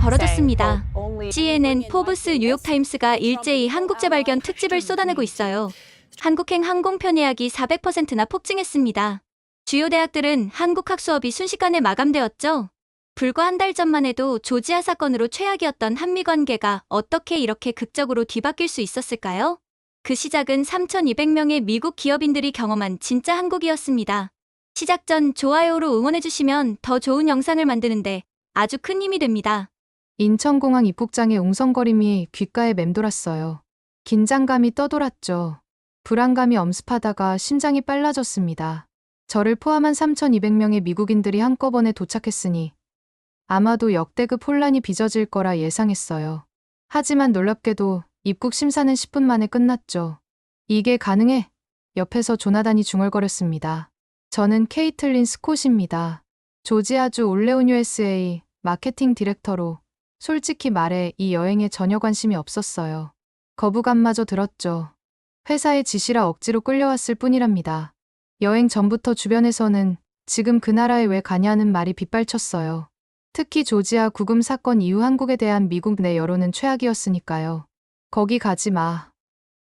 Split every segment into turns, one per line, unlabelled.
벌어졌습니다. CNN, 포브스, 뉴욕타임스가 일제히 한국 재발견 특집을 쏟아내고 있어요. 한국행 항공편 예약이 400%나 폭증했습니다. 주요 대학들은 한국 학수업이 순식간에 마감되었죠. 불과 한 달 전만 해도 조지아 사건으로 최악이었던 한미 관계가 어떻게 이렇게 극적으로 뒤바뀔 수 있었을까요? 그 시작은 3,200명의 미국 기업인들이 경험한 진짜 한국이었습니다. 시작 전 좋아요로 응원해주시면 더 좋은 영상을 만드는데 아주 큰 힘이 됩니다.
인천공항 입국장의 웅성거림이 귓가에 맴돌았어요. 긴장감이 떠돌았죠. 불안감이 엄습하다가 심장이 빨라졌습니다. 저를 포함한 3,200명의 미국인들이 한꺼번에 도착했으니 아마도 역대급 혼란이 빚어질 거라 예상했어요. 하지만 놀랍게도 입국 심사는 10분 만에 끝났죠. 이게 가능해? 옆에서 조나단이 중얼거렸습니다. 저는 케이틀린 스콧입니다. 조지아주 올레온 USA 마케팅 디렉터로 솔직히 말해 이 여행에 전혀 관심이 없었어요. 거부감마저 들었죠. 회사의 지시라 억지로 끌려왔을 뿐이랍니다. 여행 전부터 주변에서는 지금 그 나라에 왜 가냐는 말이 빗발쳤어요. 특히 조지아 구금 사건 이후 한국에 대한 미국 내 여론은 최악이었으니까요. 거기 가지 마.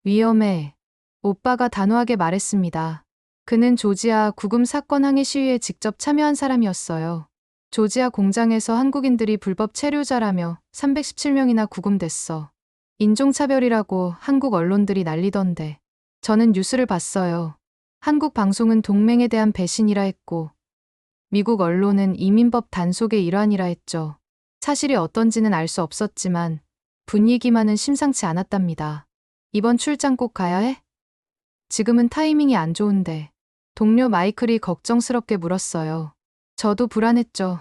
위험해. 오빠가 단호하게 말했습니다. 그는 조지아 구금 사건 항해 시위에 직접 참여한 사람이었어요. 조지아 공장에서 한국인들이 불법 체류자라며 317명이나 구금됐어. 인종차별이라고 한국 언론들이 난리던데. 저는 뉴스를 봤어요. 한국 방송은 동맹에 대한 배신이라 했고, 미국 언론은 이민법 단속의 일환이라 했죠. 사실이 어떤지는 알 수 없었지만 분위기만은 심상치 않았답니다. 이번 출장 꼭 가야 해? 지금은 타이밍이 안 좋은데. 동료 마이클이 걱정스럽게 물었어요. 저도 불안했죠.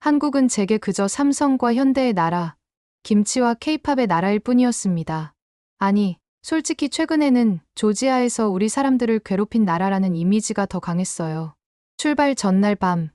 한국은 제게 그저 삼성과 현대의 나라, 김치와 케이팝의 나라일 뿐이었습니다. 아니, 솔직히 최근에는 조지아에서 우리 사람들을 괴롭힌 나라라는 이미지가 더 강했어요. 출발 전날 밤,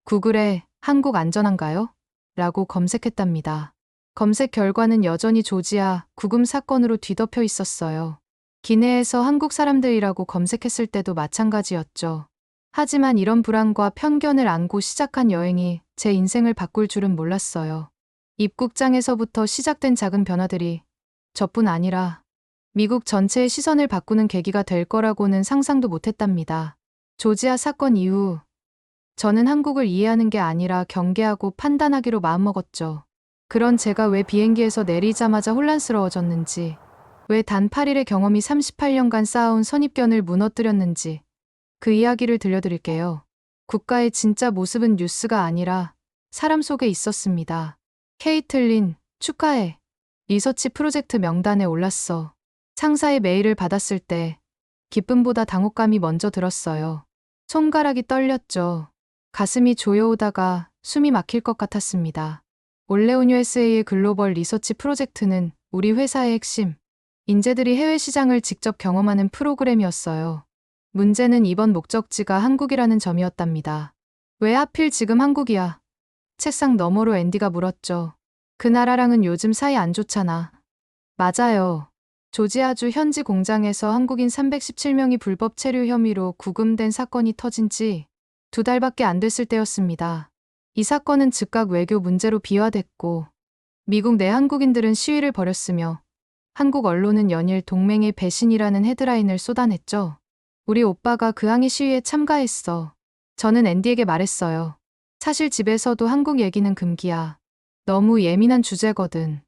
구글에 한국 안전한가요? 라고 검색했답니다. 검색 결과는 여전히 조지아 구금 사건으로 뒤덮여 있었어요. 기내에서 한국 사람들이라고 검색했을 때도 마찬가지였죠. 하지만 이런 불안과 편견을 안고 시작한 여행이 제 인생을 바꿀 줄은 몰랐어요. 입국장에서부터 시작된 작은 변화들이 저뿐 아니라 미국 전체의 시선을 바꾸는 계기가 될 거라고는 상상도 못했답니다. 조지아 사건 이후 저는 한국을 이해하는 게 아니라 경계하고 판단하기로 마음먹었죠. 그런 제가 왜 비행기에서 내리자마자 혼란스러워졌는지, 왜 단 8일의 경험이 38년간 쌓아온 선입견을 무너뜨렸는지 그 이야기를 들려드릴게요. 국가의 진짜 모습은 뉴스가 아니라 사람 속에 있었습니다. 케이틀린, 축하해. 리서치 프로젝트 명단에 올랐어. 상사의 메일을 받았을 때 기쁨보다 당혹감이 먼저 들었어요. 손가락이 떨렸죠. 가슴이 조여오다가 숨이 막힐 것 같았습니다. 올레온 USA의 글로벌 리서치 프로젝트는 우리 회사의 핵심, 인재들이 해외 시장을 직접 경험하는 프로그램이었어요. 문제는 이번 목적지가 한국이라는 점이었답니다. 왜 하필 지금 한국이야? 책상 너머로 앤디가 물었죠. 그 나라랑은 요즘 사이 안 좋잖아. 맞아요. 조지아주 현지 공장에서 한국인 317명이 불법 체류 혐의로 구금된 사건이 터진 지 2달밖에 안 됐을 때였습니다. 이 사건은 즉각 외교 문제로 비화됐고 미국 내 한국인들은 시위를 벌였으며 한국 언론은 연일 동맹의 배신이라는 헤드라인을 쏟아냈죠. 우리 오빠가 그 항해 시위에 참가했어. 저는 앤디에게 말했어요. 사실 집에서도 한국 얘기는 금기야. 너무 예민한 주제거든.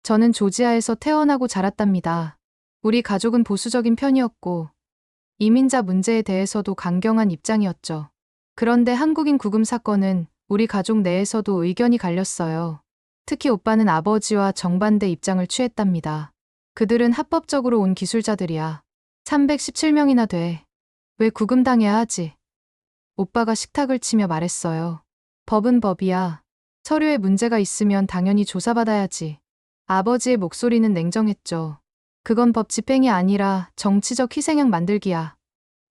저는 조지아에서 태어나고 자랐답니다. 우리 가족은 보수적인 편이었고 이민자 문제에 대해서도 강경한 입장이었죠. 그런데 한국인 구금 사건은 우리 가족 내에서도 의견이 갈렸어요. 특히 오빠는 아버지와 정반대 입장을 취했답니다. 그들은 합법적으로 온 기술자들이야. 317명이나 돼. 왜 구금당해야 하지? 오빠가 식탁을 치며 말했어요. 법은 법이야. 서류에 문제가 있으면 당연히 조사받아야지. 아버지의 목소리는 냉정했죠. 그건 법 집행이 아니라 정치적 희생양 만들기야.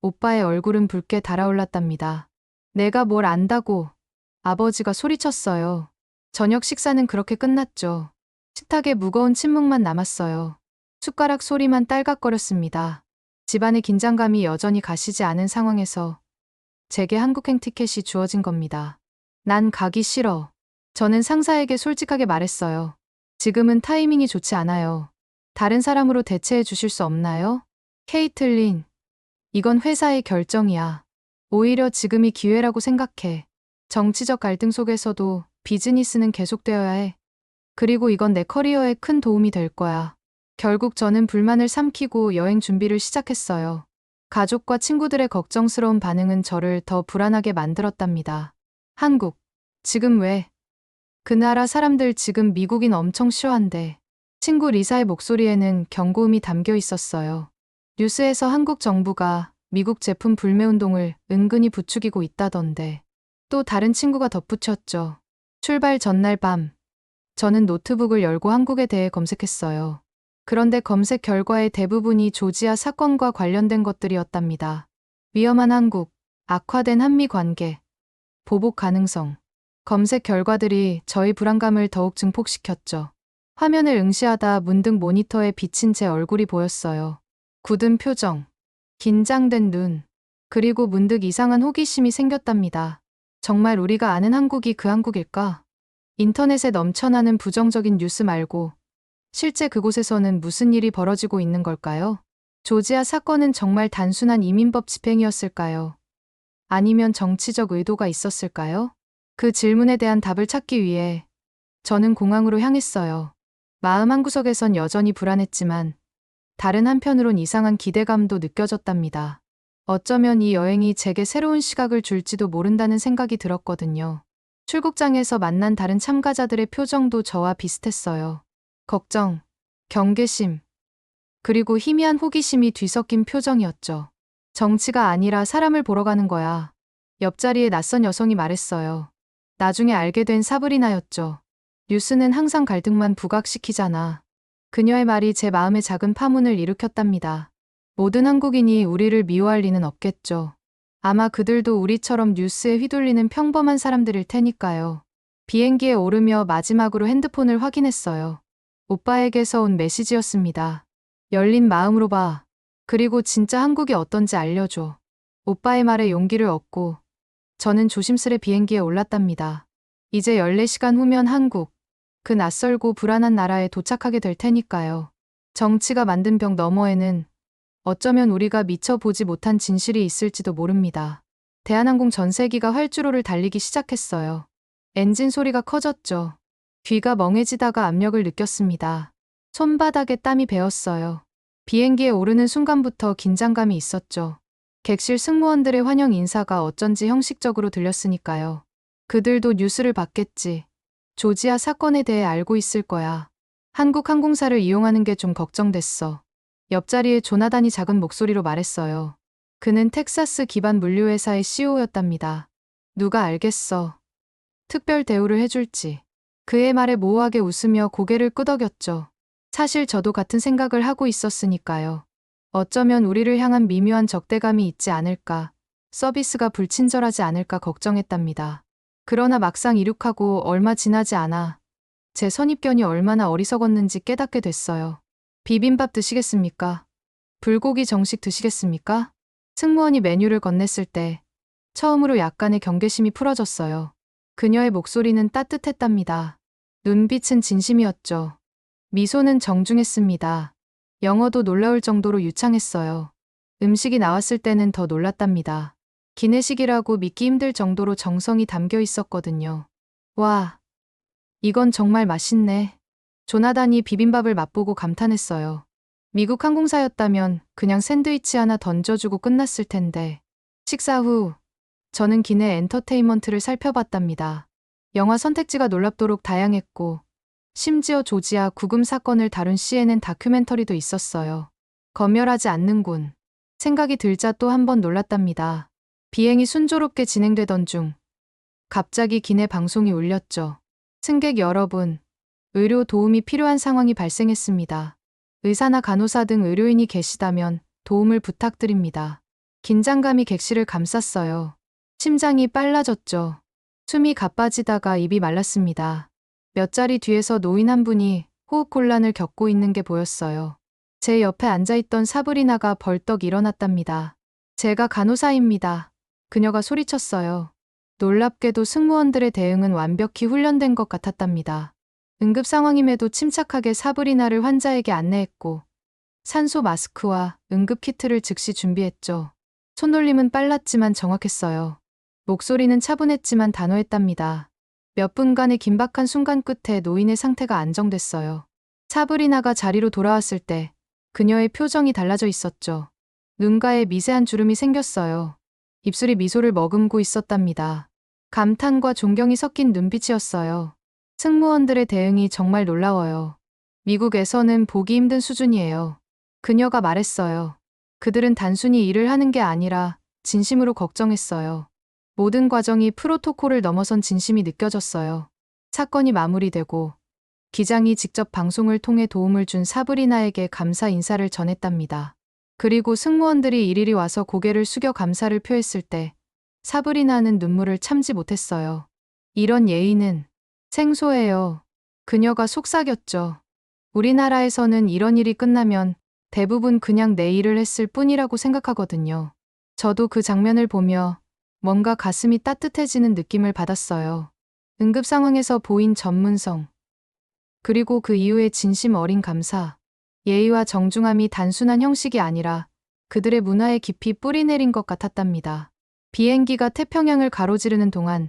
오빠의 얼굴은 붉게 달아올랐답니다. 내가 뭘 안다고. 아버지가 소리쳤어요. 저녁 식사는 그렇게 끝났죠. 식탁에 무거운 침묵만 남았어요. 숟가락 소리만 딸깍거렸습니다. 집안의 긴장감이 여전히 가시지 않은 상황에서 제게 한국행 티켓이 주어진 겁니다. 난 가기 싫어. 저는 상사에게 솔직하게 말했어요. 지금은 타이밍이 좋지 않아요. 다른 사람으로 대체해 주실 수 없나요? 케이틀린, 이건 회사의 결정이야. 오히려 지금이 기회라고 생각해. 정치적 갈등 속에서도 비즈니스는 계속되어야 해. 그리고 이건 내 커리어에 큰 도움이 될 거야. 결국 저는 불만을 삼키고 여행 준비를 시작했어요. 가족과 친구들의 걱정스러운 반응은 저를 더 불안하게 만들었답니다. 한국, 지금 왜? 그 나라 사람들 지금 미국인 엄청 싫어한대. 친구 리사의 목소리에는 경고음이 담겨 있었어요. 뉴스에서 한국 정부가 미국 제품 불매 운동을 은근히 부추기고 있다던데. 또 다른 친구가 덧붙였죠. 출발 전날 밤, 저는 노트북을 열고 한국에 대해 검색했어요. 그런데 검색 결과의 대부분이 조지아 사건과 관련된 것들이었답니다. 위험한 한국, 악화된 한미 관계, 보복 가능성. 검색 결과들이 저희 불안감을 더욱 증폭시켰죠. 화면을 응시하다 문득 모니터에 비친 제 얼굴이 보였어요. 굳은 표정, 긴장된 눈, 그리고 문득 이상한 호기심이 생겼답니다. 정말 우리가 아는 한국이 그 한국일까? 인터넷에 넘쳐나는 부정적인 뉴스 말고 실제 그곳에서는 무슨 일이 벌어지고 있는 걸까요? 조지아 사건은 정말 단순한 이민법 집행이었을까요? 아니면 정치적 의도가 있었을까요? 그 질문에 대한 답을 찾기 위해 저는 공항으로 향했어요. 마음 한구석에선 여전히 불안했지만 다른 한편으론 이상한 기대감도 느껴졌답니다. 어쩌면 이 여행이 제게 새로운 시각을 줄지도 모른다는 생각이 들었거든요. 출국장에서 만난 다른 참가자들의 표정도 저와 비슷했어요. 걱정, 경계심, 그리고 희미한 호기심이 뒤섞인 표정이었죠. 정치가 아니라 사람을 보러 가는 거야. 옆자리에 낯선 여성이 말했어요. 나중에 알게 된 사브리나였죠. 뉴스는 항상 갈등만 부각시키잖아. 그녀의 말이 제 마음에 작은 파문을 일으켰답니다. 모든 한국인이 우리를 미워할 리는 없겠죠. 아마 그들도 우리처럼 뉴스에 휘둘리는 평범한 사람들일 테니까요. 비행기에 오르며 마지막으로 핸드폰을 확인했어요. 오빠에게서 온 메시지였습니다. 열린 마음으로 봐. 그리고 진짜 한국이 어떤지 알려줘. 오빠의 말에 용기를 얻고 저는 조심스레 비행기에 올랐답니다. 이제 14시간 후면 한국, 그 낯설고 불안한 나라에 도착하게 될 테니까요. 정치가 만든 벽 너머에는 어쩌면 우리가 미처 보지 못한 진실이 있을지도 모릅니다. 대한항공 전세기가 활주로를 달리기 시작했어요. 엔진 소리가 커졌죠. 귀가 멍해지다가 압력을 느꼈습니다. 손바닥에 땀이 배었어요. 비행기에 오르는 순간부터 긴장감이 있었죠. 객실 승무원들의 환영 인사가 어쩐지 형식적으로 들렸으니까요. 그들도 뉴스를 봤겠지. 조지아 사건에 대해 알고 있을 거야. 한국 항공사를 이용하는 게 좀 걱정됐어. 옆자리에 조나단이 작은 목소리로 말했어요. 그는 텍사스 기반 물류회사의 CEO였답니다. 누가 알겠어. 특별 대우를 해줄지. 그의 말에 모호하게 웃으며 고개를 끄덕였죠. 사실 저도 같은 생각을 하고 있었으니까요. 어쩌면 우리를 향한 미묘한 적대감이 있지 않을까, 서비스가 불친절하지 않을까 걱정했답니다. 그러나 막상 이륙하고 얼마 지나지 않아 제 선입견이 얼마나 어리석었는지 깨닫게 됐어요. 비빔밥 드시겠습니까? 불고기 정식 드시겠습니까? 승무원이 메뉴를 건넸을 때 처음으로 약간의 경계심이 풀어졌어요. 그녀의 목소리는 따뜻했답니다. 눈빛은 진심이었죠. 미소는 정중했습니다. 영어도 놀라울 정도로 유창했어요. 음식이 나왔을 때는 더 놀랐답니다. 기내식이라고 믿기 힘들 정도로 정성이 담겨 있었거든요. 와, 이건 정말 맛있네. 조나단이 비빔밥을 맛보고 감탄했어요. 미국 항공사였다면 그냥 샌드위치 하나 던져주고 끝났을 텐데. 식사 후 저는 기내 엔터테인먼트를 살펴봤답니다. 영화 선택지가 놀랍도록 다양했고 심지어 조지아 구금 사건을 다룬 CNN 다큐멘터리도 있었어요. 검열하지 않는군. 생각이 들자 또 한 번 놀랐답니다. 비행이 순조롭게 진행되던 중 갑자기 기내 방송이 울렸죠. 승객 여러분, 의료 도움이 필요한 상황이 발생했습니다. 의사나 간호사 등 의료인이 계시다면 도움을 부탁드립니다. 긴장감이 객실을 감쌌어요. 심장이 빨라졌죠. 숨이 가빠지다가 입이 말랐습니다. 몇 자리 뒤에서 노인 한 분이 호흡곤란을 겪고 있는 게 보였어요. 제 옆에 앉아있던 사브리나가 벌떡 일어났답니다. 제가 간호사입니다. 그녀가 소리쳤어요. 놀랍게도 승무원들의 대응은 완벽히 훈련된 것 같았답니다. 응급 상황임에도 침착하게 사브리나를 환자에게 안내했고 산소 마스크와 응급 키트를 즉시 준비했죠. 손놀림은 빨랐지만 정확했어요. 목소리는 차분했지만 단호했답니다. 몇 분간의 긴박한 순간 끝에 노인의 상태가 안정됐어요. 사브리나가 자리로 돌아왔을 때 그녀의 표정이 달라져 있었죠. 눈가에 미세한 주름이 생겼어요. 입술이 미소를 머금고 있었답니다. 감탄과 존경이 섞인 눈빛이었어요. 승무원들의 대응이 정말 놀라워요. 미국에서는 보기 힘든 수준이에요. 그녀가 말했어요. 그들은 단순히 일을 하는 게 아니라 진심으로 걱정했어요. 모든 과정이 프로토콜을 넘어선 진심이 느껴졌어요. 사건이 마무리되고 기장이 직접 방송을 통해 도움을 준 사브리나에게 감사 인사를 전했답니다. 그리고 승무원들이 일일이 와서 고개를 숙여 감사를 표했을 때 사브리나는 눈물을 참지 못했어요. 이런 예의는 생소해요. 그녀가 속삭였죠. 우리나라에서는 이런 일이 끝나면 대부분 그냥 내 일을 했을 뿐이라고 생각하거든요. 저도 그 장면을 보며 뭔가 가슴이 따뜻해지는 느낌을 받았어요. 응급 상황에서 보인 전문성, 그리고 그 이후의 진심 어린 감사, 예의와 정중함이 단순한 형식이 아니라 그들의 문화에 깊이 뿌리 내린 것 같았답니다. 비행기가 태평양을 가로지르는 동안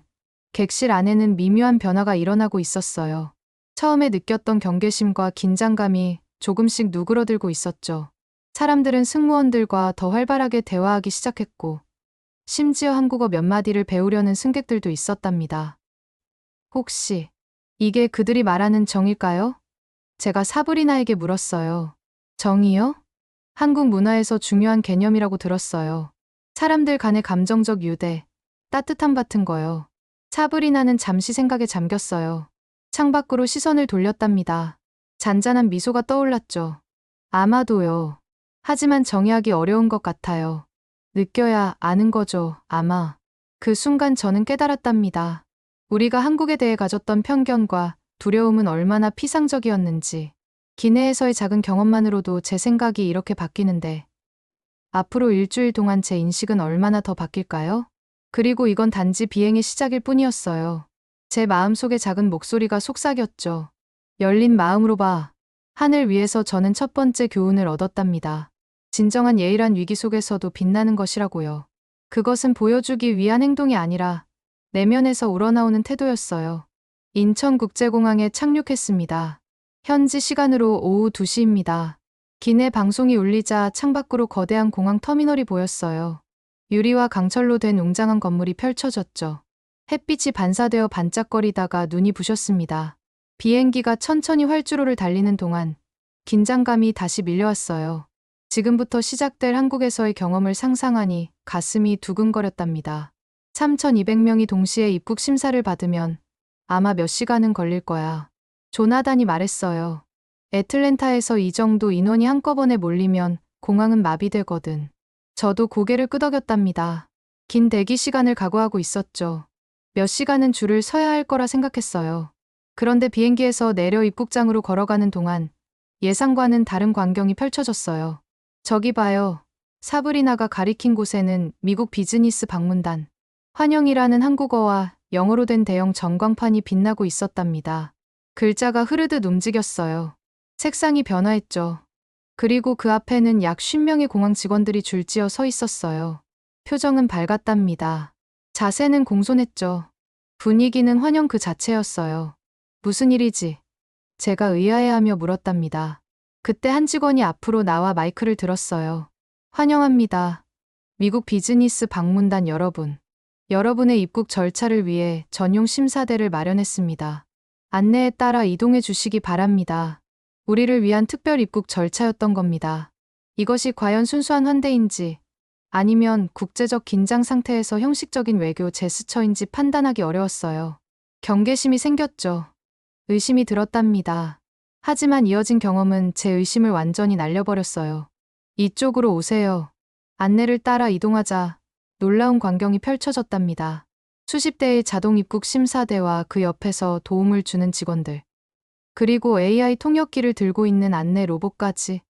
객실 안에는 미묘한 변화가 일어나고 있었어요. 처음에 느꼈던 경계심과 긴장감이 조금씩 누그러들고 있었죠. 사람들은 승무원들과 더 활발하게 대화하기 시작했고, 심지어 한국어 몇 마디를 배우려는 승객들도 있었답니다. 혹시 이게 그들이 말하는 정일까요? 제가 사브리나에게 물었어요. 정이요? 한국 문화에서 중요한 개념이라고 들었어요. 사람들 간의 감정적 유대, 따뜻함 같은 거요. 사브리나는 잠시 생각에 잠겼어요. 창밖으로 시선을 돌렸답니다. 잔잔한 미소가 떠올랐죠. 아마도요. 하지만 정의하기 어려운 것 같아요. 느껴야 아는 거죠, 아마. 그 순간 저는 깨달았답니다. 우리가 한국에 대해 가졌던 편견과 두려움은 얼마나 피상적이었는지. 기내에서의 작은 경험만으로도 제 생각이 이렇게 바뀌는데, 앞으로 일주일 동안 제 인식은 얼마나 더 바뀔까요? 그리고 이건 단지 비행의 시작일 뿐이었어요. 제 마음속에 작은 목소리가 속삭였죠. 열린 마음으로 봐. 하늘 위에서 저는 첫 번째 교훈을 얻었답니다. 진정한 예의란 위기 속에서도 빛나는 것이라고요. 그것은 보여주기 위한 행동이 아니라 내면에서 우러나오는 태도였어요. 인천국제공항에 착륙했습니다. 현지 시간으로 오후 2시입니다. 기내 방송이 울리자 창밖으로 거대한 공항 터미널이 보였어요. 유리와 강철로 된 웅장한 건물이 펼쳐졌죠. 햇빛이 반사되어 반짝거리다가 눈이 부셨습니다. 비행기가 천천히 활주로를 달리는 동안 긴장감이 다시 밀려왔어요. 지금부터 시작될 한국에서의 경험을 상상하니 가슴이 두근거렸답니다. 3,200명이 동시에 입국 심사를 받으면 아마 몇 시간은 걸릴 거야. 조나단이 말했어요. 애틀랜타에서 이 정도 인원이 한꺼번에 몰리면 공항은 마비되거든. 저도 고개를 끄덕였답니다. 긴 대기 시간을 각오하고 있었죠. 몇 시간은 줄을 서야 할 거라 생각했어요. 그런데 비행기에서 내려 입국장으로 걸어가는 동안 예상과는 다른 광경이 펼쳐졌어요. 저기 봐요. 사브리나가 가리킨 곳에는 미국 비즈니스 방문단, 환영이라는 한국어와 영어로 된 대형 전광판이 빛나고 있었답니다. 글자가 흐르듯 움직였어요. 색상이 변화했죠. 그리고 그 앞에는 약 50명의 공항 직원들이 줄지어 서 있었어요. 표정은 밝았답니다. 자세는 공손했죠. 분위기는 환영 그 자체였어요. 무슨 일이지? 제가 의아해하며 물었답니다. 그때 한 직원이 앞으로 나와 마이크를 들었어요. 환영합니다. 미국 비즈니스 방문단 여러분. 여러분의 입국 절차를 위해 전용 심사대를 마련했습니다. 안내에 따라 이동해 주시기 바랍니다. 우리를 위한 특별 입국 절차였던 겁니다. 이것이 과연 순수한 환대인지 아니면 국제적 긴장 상태에서 형식적인 외교 제스처인지 판단하기 어려웠어요. 경계심이 생겼죠. 의심이 들었답니다. 하지만 이어진 경험은 제 의심을 완전히 날려버렸어요. 이쪽으로 오세요. 안내를 따라 이동하자 놀라운 광경이 펼쳐졌답니다. 수십 대의 자동 입국 심사대와 그 옆에서 도움을 주는 직원들. 그리고 AI 통역기를 들고 있는 안내 로봇까지.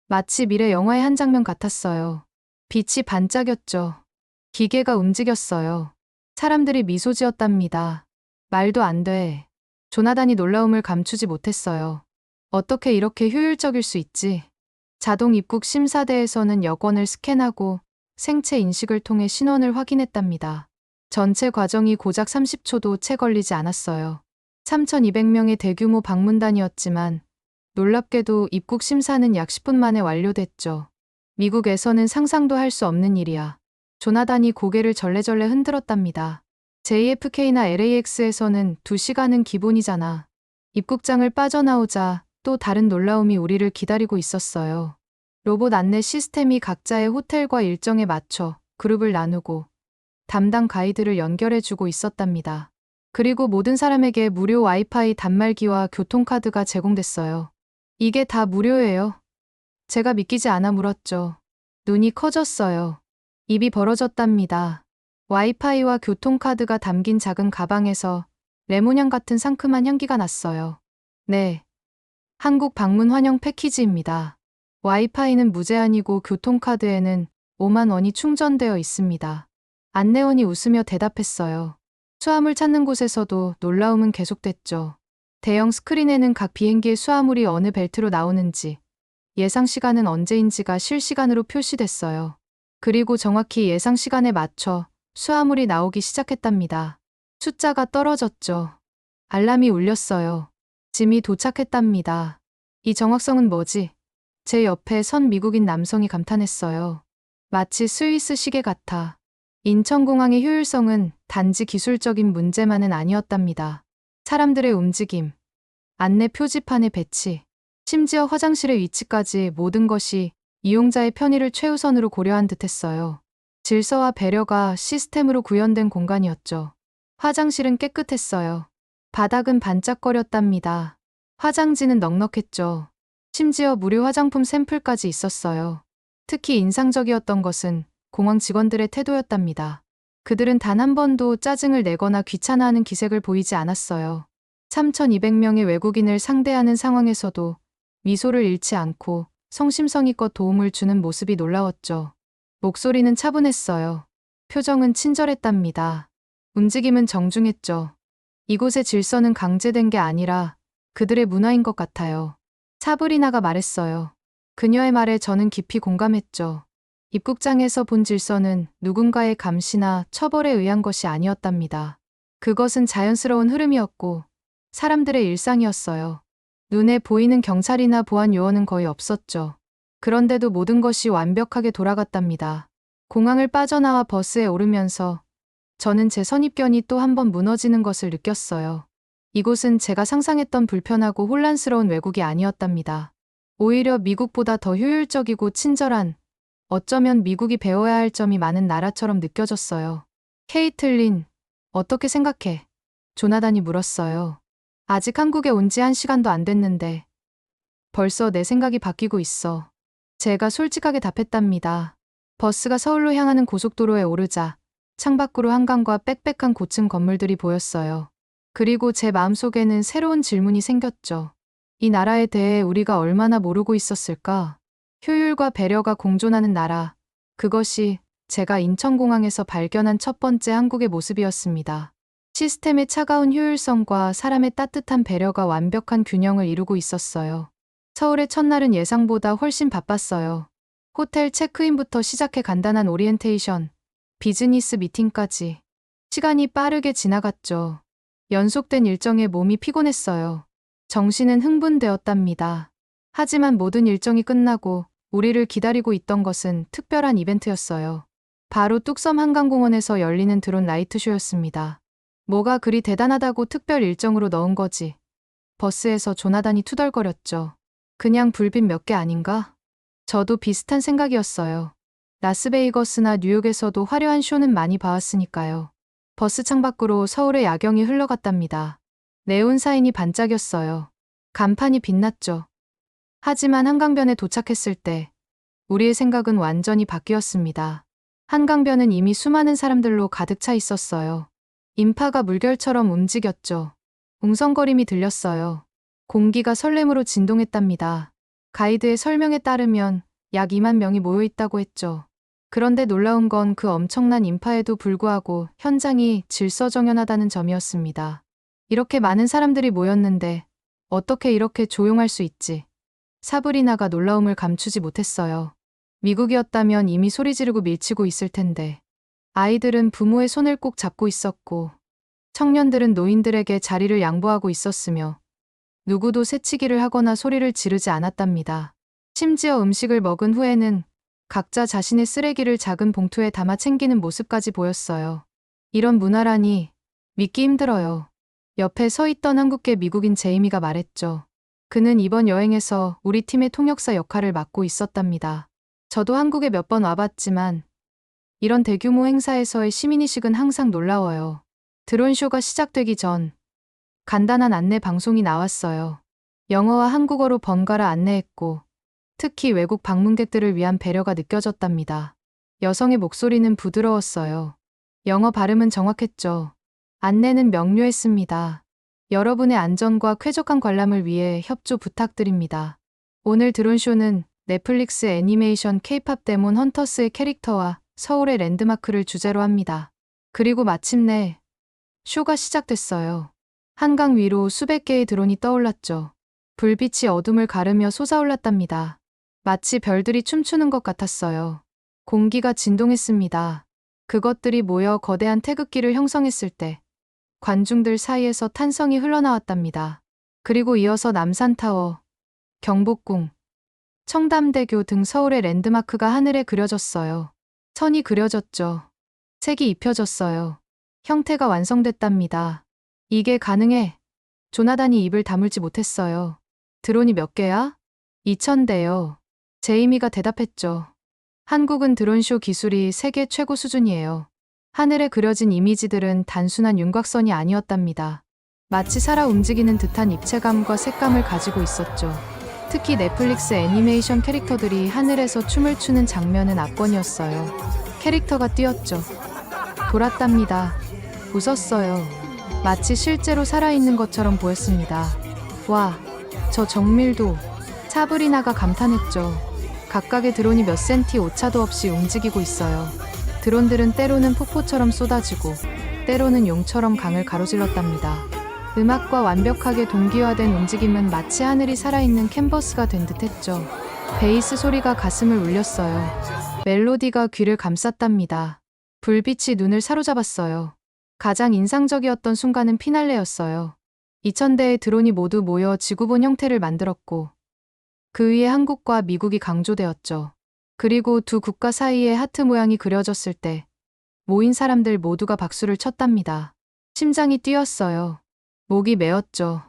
마치 미래 영화의 한 장면 같았어요. 빛이 반짝였죠. 기계가 움직였어요. 사람들이 미소 지었답니다. 말도 안 돼. 조나단이 놀라움을 감추지 못했어요. 어떻게 이렇게 효율적일 수 있지? 자동 입국 심사대에서는 여권을 스캔하고 생체 인식을 통해 신원을 확인했답니다. 전체 과정이 고작 30초도 채 걸리지 않았어요. 3,200명의 대규모 방문단이었지만 놀랍게도 입국 심사는 약 10분 만에 완료됐죠. 미국에서는 상상도 할 수 없는 일이야. 조나단이 고개를 절레절레 흔들었답니다. JFK나 LAX에서는 2시간은 기본이잖아. 입국장을 빠져나오자 또 다른 놀라움이 우리를 기다리고 있었어요. 로봇 안내 시스템이 각자의 호텔과 일정에 맞춰 그룹을 나누고 담당 가이드를 연결해주고 있었답니다. 그리고 모든 사람에게 무료 와이파이 단말기와 교통카드가 제공됐어요. 이게 다 무료예요? 제가 믿기지 않아 물었죠. 눈이 커졌어요. 입이 벌어졌답니다. 와이파이와 교통카드가 담긴 작은 가방에서 레몬향 같은 상큼한 향기가 났어요. 네. 한국 방문 환영 패키지입니다. 와이파이는 무제한이고 교통카드에는 5만 원이 충전되어 있습니다. 안내원이 웃으며 대답했어요. 수화물 찾는 곳에서도 놀라움은 계속됐죠. 대형 스크린에는 각 비행기의 수화물이 어느 벨트로 나오는지, 예상 시간은 언제인지가 실시간으로 표시됐어요. 그리고 정확히 예상 시간에 맞춰 수화물이 나오기 시작했답니다. 숫자가 떨어졌죠. 알람이 울렸어요. 짐이 도착했답니다. 이 정확성은 뭐지? 제 옆에 선 미국인 남성이 감탄했어요. 마치 스위스 시계 같아. 인천공항의 효율성은 단지 기술적인 문제만은 아니었답니다. 사람들의 움직임, 안내 표지판의 배치, 심지어 화장실의 위치까지 모든 것이 이용자의 편의를 최우선으로 고려한 듯했어요. 질서와 배려가 시스템으로 구현된 공간이었죠. 화장실은 깨끗했어요. 바닥은 반짝거렸답니다. 화장지는 넉넉했죠. 심지어 무료 화장품 샘플까지 있었어요. 특히 인상적이었던 것은 공항 직원들의 태도였답니다. 그들은 단 한 번도 짜증을 내거나 귀찮아하는 기색을 보이지 않았어요. 3,200명의 외국인을 상대하는 상황에서도 미소를 잃지 않고 성심성의껏 도움을 주는 모습이 놀라웠죠. 목소리는 차분했어요. 표정은 친절했답니다. 움직임은 정중했죠. 이곳의 질서는 강제된 게 아니라 그들의 문화인 것 같아요. 사브리나가 말했어요. 그녀의 말에 저는 깊이 공감했죠. 입국장에서 본 질서는 누군가의 감시나 처벌에 의한 것이 아니었답니다. 그것은 자연스러운 흐름이었고 사람들의 일상이었어요. 눈에 보이는 경찰이나 보안 요원은 거의 없었죠. 그런데도 모든 것이 완벽하게 돌아갔답니다. 공항을 빠져나와 버스에 오르면서 저는 제 선입견이 또 한 번 무너지는 것을 느꼈어요. 이곳은 제가 상상했던 불편하고 혼란스러운 외국이 아니었답니다. 오히려 미국보다 더 효율적이고 친절한, 어쩌면 미국이 배워야 할 점이 많은 나라처럼 느껴졌어요. 케이틀린, 어떻게 생각해? 조나단이 물었어요. 아직 한국에 온 지 1시간도 안 됐는데 벌써 내 생각이 바뀌고 있어. 제가 솔직하게 답했답니다. 버스가 서울로 향하는 고속도로에 오르자 창밖으로 한강과 빽빽한 고층 건물들이 보였어요. 그리고 제 마음속에는 새로운 질문이 생겼죠. 이 나라에 대해 우리가 얼마나 모르고 있었을까? 효율과 배려가 공존하는 나라. 그것이 제가 인천공항에서 발견한 첫 번째 한국의 모습이었습니다. 시스템의 차가운 효율성과 사람의 따뜻한 배려가 완벽한 균형을 이루고 있었어요. 서울의 첫날은 예상보다 훨씬 바빴어요. 호텔 체크인부터 시작해 간단한 오리엔테이션, 비즈니스 미팅까지. 시간이 빠르게 지나갔죠. 연속된 일정에 몸이 피곤했어요. 정신은 흥분되었답니다. 하지만 모든 일정이 끝나고 우리를 기다리고 있던 것은 특별한 이벤트였어요. 바로 뚝섬 한강공원에서 열리는 드론 라이트쇼였습니다. 뭐가 그리 대단하다고 특별 일정으로 넣은 거지? 버스에서 조나단이 투덜거렸죠. 그냥 불빛 몇 개 아닌가? 저도 비슷한 생각이었어요. 라스베이거스나 뉴욕에서도 화려한 쇼는 많이 봐왔으니까요. 버스 창밖으로 서울의 야경이 흘러갔답니다. 네온 사인이 반짝였어요. 간판이 빛났죠. 하지만 한강변에 도착했을 때 우리의 생각은 완전히 바뀌었습니다. 한강변은 이미 수많은 사람들로 가득 차 있었어요. 인파가 물결처럼 움직였죠. 웅성거림이 들렸어요. 공기가 설렘으로 진동했답니다. 가이드의 설명에 따르면 약 2만 명이 모여 있다고 했죠. 그런데 놀라운 건 그 엄청난 인파에도 불구하고 현장이 질서정연하다는 점이었습니다. 이렇게 많은 사람들이 모였는데 어떻게 이렇게 조용할 수 있지? 사브리나가 놀라움을 감추지 못했어요. 미국이었다면 이미 소리 지르고 밀치고 있을 텐데. 아이들은 부모의 손을 꼭 잡고 있었고, 청년들은 노인들에게 자리를 양보하고 있었으며, 누구도 새치기를 하거나 소리를 지르지 않았답니다. 심지어 음식을 먹은 후에는 각자 자신의 쓰레기를 작은 봉투에 담아 챙기는 모습까지 보였어요. 이런 문화라니 믿기 힘들어요. 옆에 서 있던 한국계 미국인 제이미가 말했죠. 그는 이번 여행에서 우리 팀의 통역사 역할을 맡고 있었답니다. 저도 한국에 몇 번 와봤지만 이런 대규모 행사에서의 시민의식은 항상 놀라워요. 드론쇼가 시작되기 전 간단한 안내 방송이 나왔어요. 영어와 한국어로 번갈아 안내했고 특히 외국 방문객들을 위한 배려가 느껴졌답니다. 여성의 목소리는 부드러웠어요. 영어 발음은 정확했죠. 안내는 명료했습니다. 여러분의 안전과 쾌적한 관람을 위해 협조 부탁드립니다. 오늘 드론쇼는 넷플릭스 애니메이션 K-팝 데몬 헌터스의 캐릭터와 서울의 랜드마크를 주제로 합니다. 그리고 마침내 쇼가 시작됐어요. 한강 위로 수백 개의 드론이 떠올랐죠. 불빛이 어둠을 가르며 솟아올랐답니다. 마치 별들이 춤추는 것 같았어요. 공기가 진동했습니다. 그것들이 모여 거대한 태극기를 형성했을 때 관중들 사이에서 탄성이 흘러나왔답니다. 그리고 이어서 남산타워, 경복궁, 청담대교 등 서울의 랜드마크가 하늘에 그려졌어요. 선이 그려졌죠. 색이 입혀졌어요. 형태가 완성됐답니다. 이게 가능해. 조나단이 입을 다물지 못했어요. 드론이 몇 개야? 2,000대요. 제이미가 대답했죠. 한국은 드론쇼 기술이 세계 최고 수준이에요. 하늘에 그려진 이미지들은 단순한 윤곽선이 아니었답니다. 마치 살아 움직이는 듯한 입체감과 색감을 가지고 있었죠. 특히 넷플릭스 애니메이션 캐릭터들이 하늘에서 춤을 추는 장면은 압권이었어요. 캐릭터가 뛰었죠. 돌았답니다. 웃었어요. 마치 실제로 살아있는 것처럼 보였습니다. 와, 저 정밀도. 사브리나가 감탄했죠. 각각의 드론이 몇 센티 오차도 없이 움직이고 있어요. 드론들은 때로는 폭포처럼 쏟아지고 때로는 용처럼 강을 가로질렀답니다. 음악과 완벽하게 동기화된 움직임은 마치 하늘이 살아있는 캔버스가 된 듯했죠. 베이스 소리가 가슴을 울렸어요. 멜로디가 귀를 감쌌답니다. 불빛이 눈을 사로잡았어요. 가장 인상적이었던 순간은 피날레였어요. 2,000대의 드론이 모두 모여 지구본 형태를 만들었고 그 위에 한국과 미국이 강조되었죠. 그리고 두 국가 사이에 하트 모양이 그려졌을 때 모인 사람들 모두가 박수를 쳤답니다. 심장이 뛰었어요. 목이 메었죠.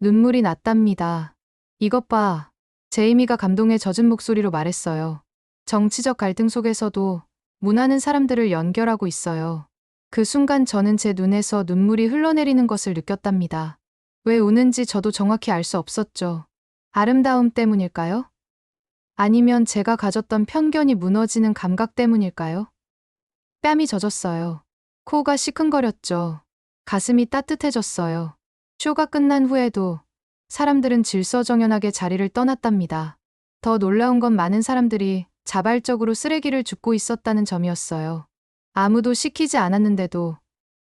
눈물이 났답니다. 이것 봐. 제이미가 감동에 젖은 목소리로 말했어요. 정치적 갈등 속에서도 문화는 사람들을 연결하고 있어요. 그 순간 저는 제 눈에서 눈물이 흘러내리는 것을 느꼈답니다. 왜 우는지 저도 정확히 알 수 없었죠. 아름다움 때문일까요? 아니면 제가 가졌던 편견이 무너지는 감각 때문일까요? 뺨이 젖었어요. 코가 시큰거렸죠. 가슴이 따뜻해졌어요. 쇼가 끝난 후에도 사람들은 질서정연하게 자리를 떠났답니다. 더 놀라운 건 많은 사람들이 자발적으로 쓰레기를 줍고 있었다는 점이었어요. 아무도 시키지 않았는데도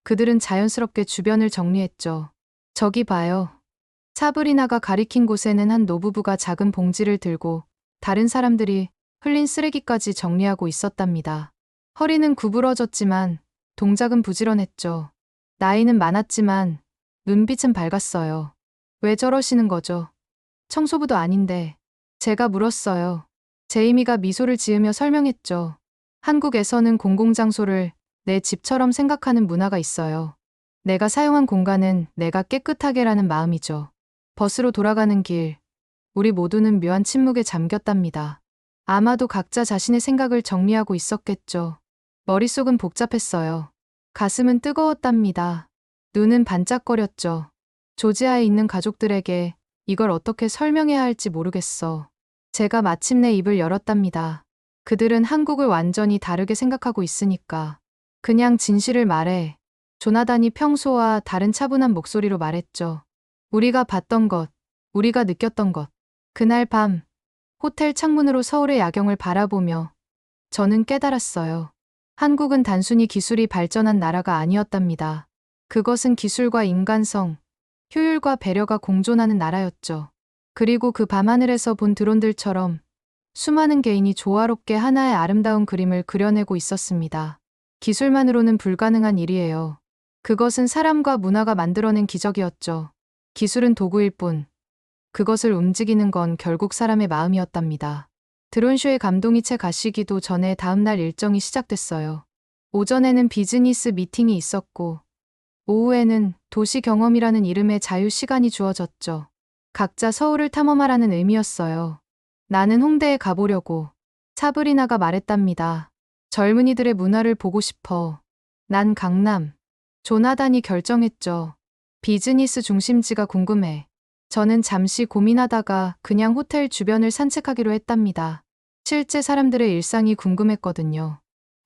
그들은 자연스럽게 주변을 정리했죠. 저기 봐요. 사브리나가 가리킨 곳에는 한 노부부가 작은 봉지를 들고 다른 사람들이 흘린 쓰레기까지 정리하고 있었답니다. 허리는 구부러졌지만 동작은 부지런했죠. 나이는 많았지만 눈빛은 밝았어요. 왜 저러시는 거죠? 청소부도 아닌데. 제가 물었어요. 제이미가 미소를 지으며 설명했죠. 한국에서는 공공장소를 내 집처럼 생각하는 문화가 있어요. 내가 사용한 공간은 내가 깨끗하게라는 마음이죠. 버스로 돌아가는 길, 우리 모두는 묘한 침묵에 잠겼답니다. 아마도 각자 자신의 생각을 정리하고 있었겠죠. 머릿속은 복잡했어요. 가슴은 뜨거웠답니다. 눈은 반짝거렸죠. 조지아에 있는 가족들에게 이걸 어떻게 설명해야 할지 모르겠어. 제가 마침내 입을 열었답니다. 그들은 한국을 완전히 다르게 생각하고 있으니까. 그냥 진실을 말해. 조나단이 평소와 다른 차분한 목소리로 말했죠. 우리가 봤던 것, 우리가 느꼈던 것. 그날 밤, 호텔 창문으로 서울의 야경을 바라보며 저는 깨달았어요. 한국은 단순히 기술이 발전한 나라가 아니었답니다. 그것은 기술과 인간성, 효율과 배려가 공존하는 나라였죠. 그리고 그 밤하늘에서 본 드론들처럼 수많은 개인이 조화롭게 하나의 아름다운 그림을 그려내고 있었습니다. 기술만으로는 불가능한 일이에요. 그것은 사람과 문화가 만들어낸 기적이었죠. 기술은 도구일 뿐, 그것을 움직이는 건 결국 사람의 마음이었답니다. 드론쇼에 감동이 채 가시기도 전에 다음날 일정이 시작됐어요. 오전에는 비즈니스 미팅이 있었고, 오후에는 도시 경험이라는 이름의 자유 시간이 주어졌죠. 각자 서울을 탐험하라는 의미였어요. 나는 홍대에 가보려고. 사브리나가 말했답니다. 젊은이들의 문화를 보고 싶어. 난 강남. 조나단이 결정했죠. 비즈니스 중심지가 궁금해. 저는 잠시 고민하다가 그냥 호텔 주변을 산책하기로 했답니다. 실제 사람들의 일상이 궁금했거든요.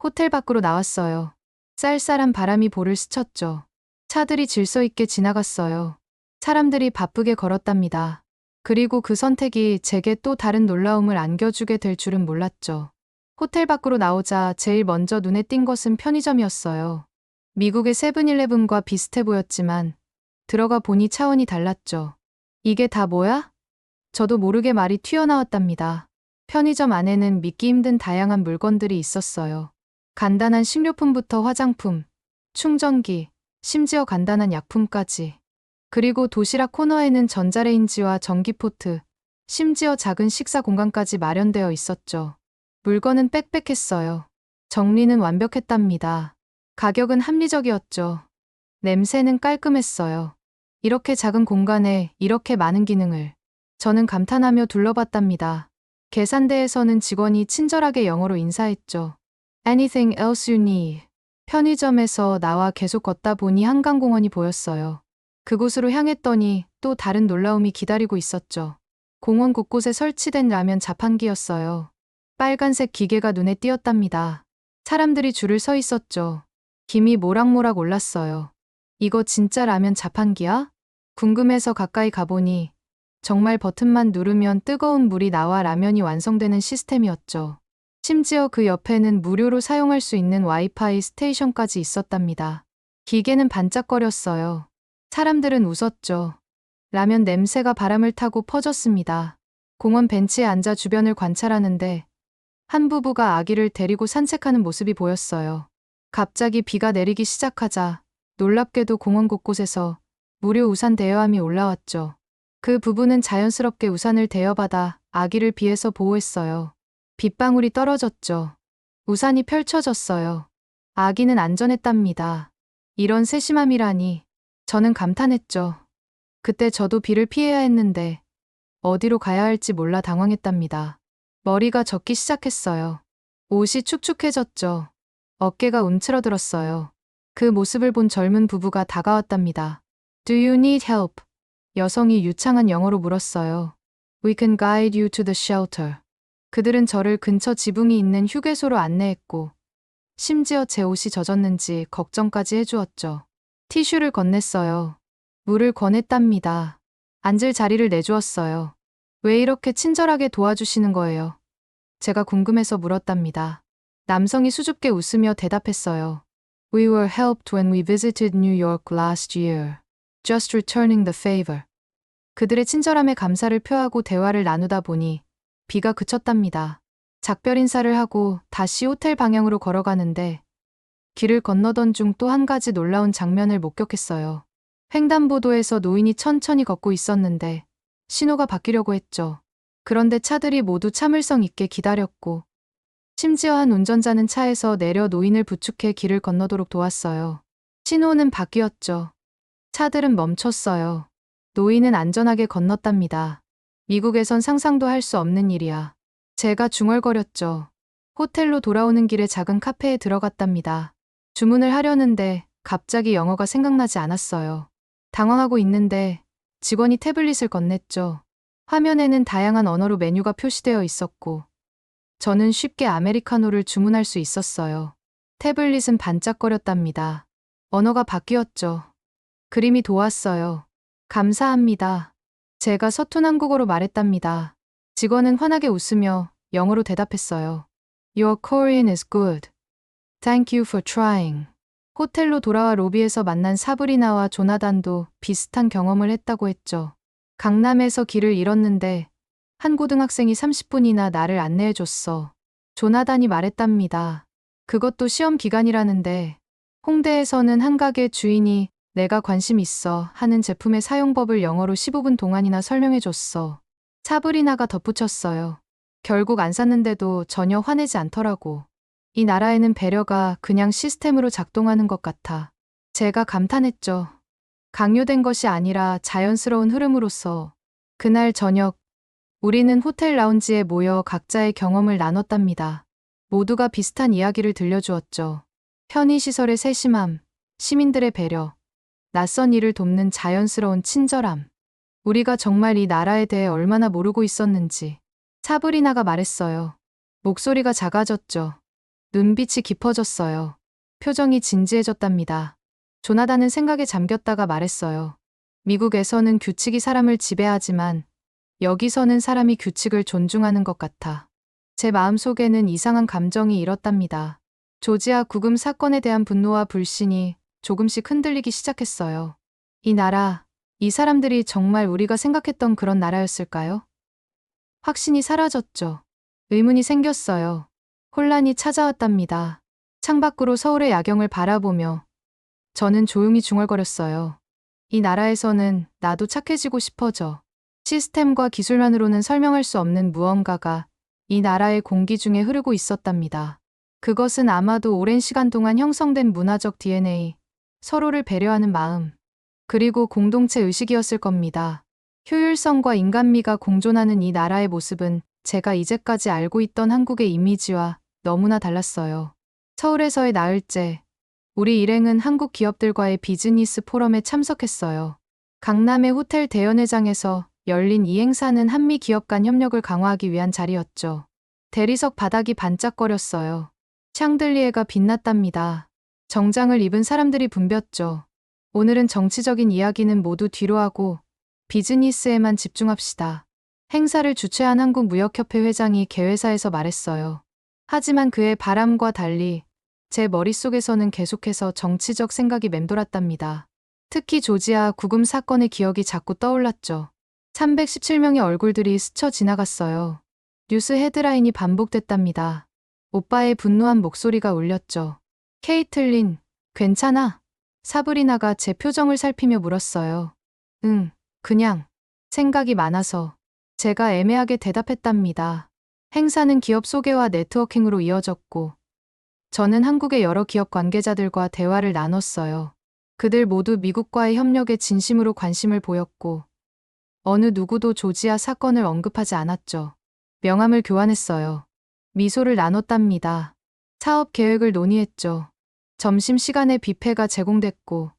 호텔 밖으로 나왔어요. 쌀쌀한 바람이 볼을 스쳤죠. 차들이 질서 있게 지나갔어요. 사람들이 바쁘게 걸었답니다. 그리고 그 선택이 제게 또 다른 놀라움을 안겨주게 될 줄은 몰랐죠. 호텔 밖으로 나오자 제일 먼저 눈에 띈 것은 편의점이었어요. 미국의 세븐일레븐과 비슷해 보였지만 들어가 보니 차원이 달랐죠. 이게 다 뭐야? 저도 모르게 말이 튀어나왔답니다. 편의점 안에는 믿기 힘든 다양한 물건들이 있었어요. 간단한 식료품부터 화장품, 충전기, 심지어 간단한 약품까지. 그리고 도시락 코너에는 전자레인지와 전기포트, 심지어 작은 식사 공간까지 마련되어 있었죠. 물건은 빽빽했어요. 정리는 완벽했답니다. 가격은 합리적이었죠. 냄새는 깔끔했어요. 이렇게 작은 공간에 이렇게 많은 기능을. 저는 감탄하며 둘러봤답니다. 계산대에서는 직원이 친절하게 영어로 인사했죠. Anything else you need? 편의점에서 나와 계속 걷다 보니 한강공원이 보였어요. 그곳으로 향했더니 또 다른 놀라움이 기다리고 있었죠. 공원 곳곳에 설치된 라면 자판기였어요. 빨간색 기계가 눈에 띄었답니다. 사람들이 줄을 서 있었죠. 김이 모락모락 올랐어요. 이거 진짜 라면 자판기야? 궁금해서 가까이 가보니 정말 버튼만 누르면 뜨거운 물이 나와 라면이 완성되는 시스템이었죠. 심지어 그 옆에는 무료로 사용할 수 있는 와이파이 스테이션까지 있었답니다. 기계는 반짝거렸어요. 사람들은 웃었죠. 라면 냄새가 바람을 타고 퍼졌습니다. 공원 벤치에 앉아 주변을 관찰하는데 한 부부가 아기를 데리고 산책하는 모습이 보였어요. 갑자기 비가 내리기 시작하자 놀랍게도 공원 곳곳에서 무료 우산 대여함이 올라왔죠. 그 부부는 자연스럽게 우산을 대여받아 아기를 비에서 보호했어요. 빗방울이 떨어졌죠. 우산이 펼쳐졌어요. 아기는 안전했답니다. 이런 세심함이라니. 저는 감탄했죠. 그때 저도 비를 피해야 했는데 어디로 가야 할지 몰라 당황했답니다. 머리가 젖기 시작했어요. 옷이 축축해졌죠. 어깨가 움츠러들었어요. 그 모습을 본 젊은 부부가 다가왔답니다. Do you need help? 여성이 유창한 영어로 물었어요. We can guide you to the shelter. 그들은 저를 근처 지붕이 있는 휴게소로 안내했고 심지어 제 옷이 젖었는지 걱정까지 해주었죠. 티슈를 건넸어요. 물을 권했답니다. 앉을 자리를 내주었어요. 왜 이렇게 친절하게 도와주시는 거예요? 제가 궁금해서 물었답니다. 남성이 수줍게 웃으며 대답했어요. We were helped when we visited New York last year. Just returning the favor. 그들의 친절함에 감사를 표하고 대화를 나누다 보니 비가 그쳤답니다. 작별 인사를 하고 다시 호텔 방향으로 걸어가는데 길을 건너던 중 또 한 가지 놀라운 장면을 목격했어요. 횡단보도에서 노인이 천천히 걷고 있었는데 신호가 바뀌려고 했죠. 그런데 차들이 모두 참을성 있게 기다렸고 심지어 한 운전자는 차에서 내려 노인을 부축해 길을 건너도록 도왔어요. 신호는 바뀌었죠. 차들은 멈췄어요. 노인은 안전하게 건넜답니다. 미국에선 상상도 할 수 없는 일이야. 제가 중얼거렸죠. 호텔로 돌아오는 길에 작은 카페에 들어갔답니다. 주문을 하려는데 갑자기 영어가 생각나지 않았어요. 당황하고 있는데 직원이 태블릿을 건넸죠. 화면에는 다양한 언어로 메뉴가 표시되어 있었고 저는 쉽게 아메리카노를 주문할 수 있었어요. 태블릿은 반짝거렸답니다. 언어가 바뀌었죠. 그림이 도왔어요. 감사합니다. 제가 서툰 한국어로 말했답니다. 직원은 환하게 웃으며 영어로 대답했어요. Your Korean is good. Thank you for trying. 호텔로 돌아와 로비에서 만난 사브리나와 조나단도 비슷한 경험을 했다고 했죠. 강남에서 길을 잃었는데 한 고등학생이 30분이나 나를 안내해줬어. 조나단이 말했답니다. 그것도 시험 기간이라는데 홍대에서는 한 가게 주인이 내가 관심 있어 하는 제품의 사용법을 영어로 15분 동안이나 설명해줬어. 사브리나가 덧붙였어요. 결국 안 샀는데도 전혀 화내지 않더라고. 이 나라에는 배려가 그냥 시스템으로 작동하는 것 같아. 제가 감탄했죠. 강요된 것이 아니라 자연스러운 흐름으로서. 그날 저녁, 우리는 호텔 라운지에 모여 각자의 경험을 나눴답니다. 모두가 비슷한 이야기를 들려주었죠. 편의시설의 세심함, 시민들의 배려, 낯선 이를 돕는 자연스러운 친절함. 우리가 정말 이 나라에 대해 얼마나 모르고 있었는지. 사브리나가 말했어요. 목소리가 작아졌죠. 눈빛이 깊어졌어요. 표정이 진지해졌답니다. 조나단은 생각에 잠겼다가 말했어요. 미국에서는 규칙이 사람을 지배하지만 여기서는 사람이 규칙을 존중하는 것 같아. 제 마음속에는 이상한 감정이 일었답니다. 조지아 구금 사건에 대한 분노와 불신이 조금씩 흔들리기 시작했어요. 이 나라, 이 사람들이 정말 우리가 생각했던 그런 나라였을까요? 확신이 사라졌죠. 의문이 생겼어요. 혼란이 찾아왔답니다. 창밖으로 서울의 야경을 바라보며 저는 조용히 중얼거렸어요. 이 나라에서는 나도 착해지고 싶어져. 시스템과 기술만으로는 설명할 수 없는 무언가가 이 나라의 공기 중에 흐르고 있었답니다. 그것은 아마도 오랜 시간 동안 형성된 문화적 DNA, 서로를 배려하는 마음, 그리고 공동체 의식이었을 겁니다. 효율성과 인간미가 공존하는 이 나라의 모습은 제가 이제까지 알고 있던 한국의 이미지와 너무나 달랐어요. 서울에서의 나흘째, 우리 일행은 한국 기업들과의 비즈니스 포럼에 참석했어요. 강남의 호텔 대연회장에서 열린 이 행사는 한미 기업 간 협력을 강화하기 위한 자리였죠. 대리석 바닥이 반짝거렸어요. 샹들리에가 빛났답니다. 정장을 입은 사람들이 붐볐죠. 오늘은 정치적인 이야기는 모두 뒤로 하고 비즈니스에만 집중합시다. 행사를 주최한 한국무역협회 회장이 개회사에서 말했어요. 하지만 그의 바람과 달리 제 머릿속에서는 계속해서 정치적 생각이 맴돌았답니다. 특히 조지아 구금 사건의 기억이 자꾸 떠올랐죠. 317명의 얼굴들이 스쳐 지나갔어요. 뉴스 헤드라인이 반복됐답니다. 오빠의 분노한 목소리가 울렸죠. 케이틀린, 괜찮아? 사브리나가 제 표정을 살피며 물었어요. 응, 그냥 생각이 많아서. 제가 애매하게 대답했답니다. 행사는 기업 소개와 네트워킹으로 이어졌고 저는 한국의 여러 기업 관계자들과 대화를 나눴어요. 그들 모두 미국과의 협력에 진심으로 관심을 보였고 어느 누구도 조지아 사건을 언급하지 않았죠. 명함을 교환했어요. 미소를 나눴답니다. 사업 계획을 논의했죠. 점심시간에 뷔페가 제공됐고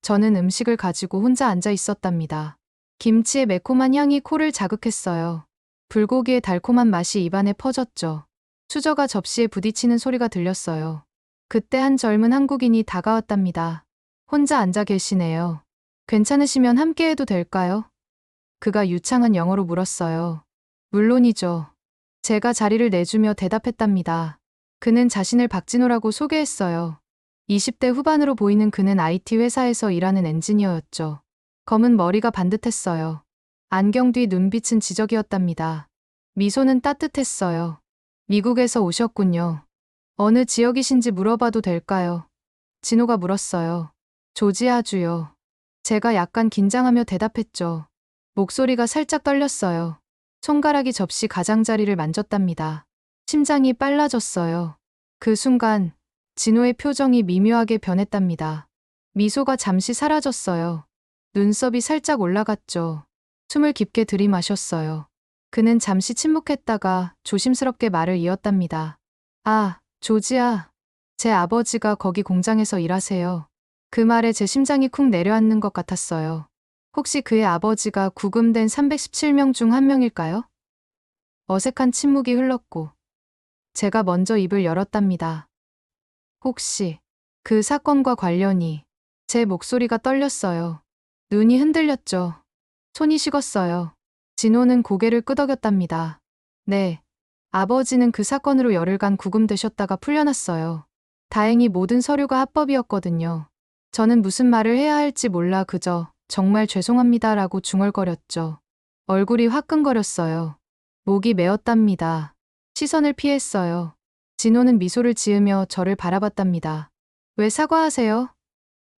저는 음식을 가지고 혼자 앉아 있었답니다. 김치의 매콤한 향이 코를 자극했어요. 불고기의 달콤한 맛이 입안에 퍼졌죠. 수저가 접시에 부딪히는 소리가 들렸어요. 그때 한 젊은 한국인이 다가왔답니다. 혼자 앉아 계시네요. 괜찮으시면 함께 해도 될까요? 그가 유창한 영어로 물었어요. 물론이죠. 제가 자리를 내주며 대답했답니다. 그는 자신을 박진호라고 소개했어요. 20대 후반으로 보이는 그는 IT 회사에서 일하는 엔지니어였죠. 검은 머리가 반듯했어요. 안경 뒤 눈빛은 지적이었답니다. 미소는 따뜻했어요. 미국에서 오셨군요. 어느 지역이신지 물어봐도 될까요? 진호가 물었어요. 조지아주요. 제가 약간 긴장하며 대답했죠. 목소리가 살짝 떨렸어요. 손가락이 접시 가장자리를 만졌답니다. 심장이 빨라졌어요. 그 순간 진호의 표정이 미묘하게 변했답니다. 미소가 잠시 사라졌어요. 눈썹이 살짝 올라갔죠. 숨을 깊게 들이마셨어요. 그는 잠시 침묵했다가 조심스럽게 말을 이었답니다. 아, 조지아. 제 아버지가 거기 공장에서 일하세요. 그 말에 제 심장이 쿵 내려앉는 것 같았어요. 혹시 그의 아버지가 구금된 317명 중 한 명일까요? 어색한 침묵이 흘렀고 제가 먼저 입을 열었답니다. 혹시 그 사건과 관련이. 제 목소리가 떨렸어요. 눈이 흔들렸죠. 손이 식었어요. 진호는 고개를 끄덕였답니다. 네, 아버지는 그 사건으로 열흘간 구금되셨다가 풀려났어요. 다행히 모든 서류가 합법이었거든요. 저는 무슨 말을 해야 할지 몰라 그저 정말 죄송합니다라고 중얼거렸죠. 얼굴이 화끈거렸어요. 목이 메었답니다. 시선을 피했어요. 진호는 미소를 지으며 저를 바라봤답니다. 왜 사과하세요?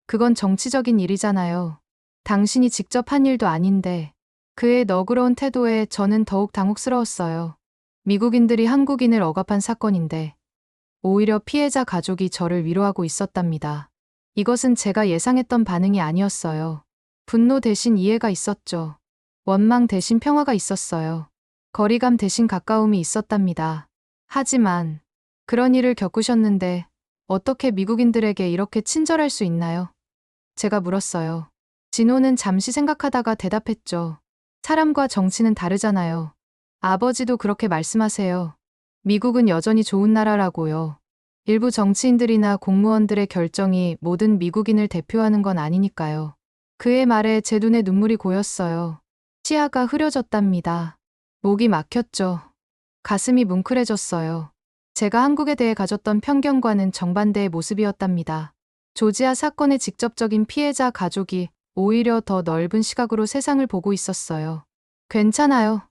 그건 정치적인 일이잖아요. 당신이 직접 한 일도 아닌데. 그의 너그러운 태도에 저는 더욱 당혹스러웠어요. 미국인들이 한국인을 억압한 사건인데 오히려 피해자 가족이 저를 위로하고 있었답니다. 이것은 제가 예상했던 반응이 아니었어요. 분노 대신 이해가 있었죠. 원망 대신 평화가 있었어요. 거리감 대신 가까움이 있었답니다. 하지만 그런 일을 겪으셨는데 어떻게 미국인들에게 이렇게 친절할 수 있나요? 제가 물었어요. 진호는 잠시 생각하다가 대답했죠. 사람과 정치는 다르잖아요. 아버지도 그렇게 말씀하세요. 미국은 여전히 좋은 나라라고요. 일부 정치인들이나 공무원들의 결정이 모든 미국인을 대표하는 건 아니니까요. 그의 말에 제 눈에 눈물이 고였어요. 시야가 흐려졌답니다. 목이 막혔죠. 가슴이 뭉클해졌어요. 제가 한국에 대해 가졌던 편견과는 정반대의 모습이었답니다. 조지아 사건의 직접적인 피해자 가족이 오히려 더 넓은 시각으로 세상을 보고 있었어요. 괜찮아요.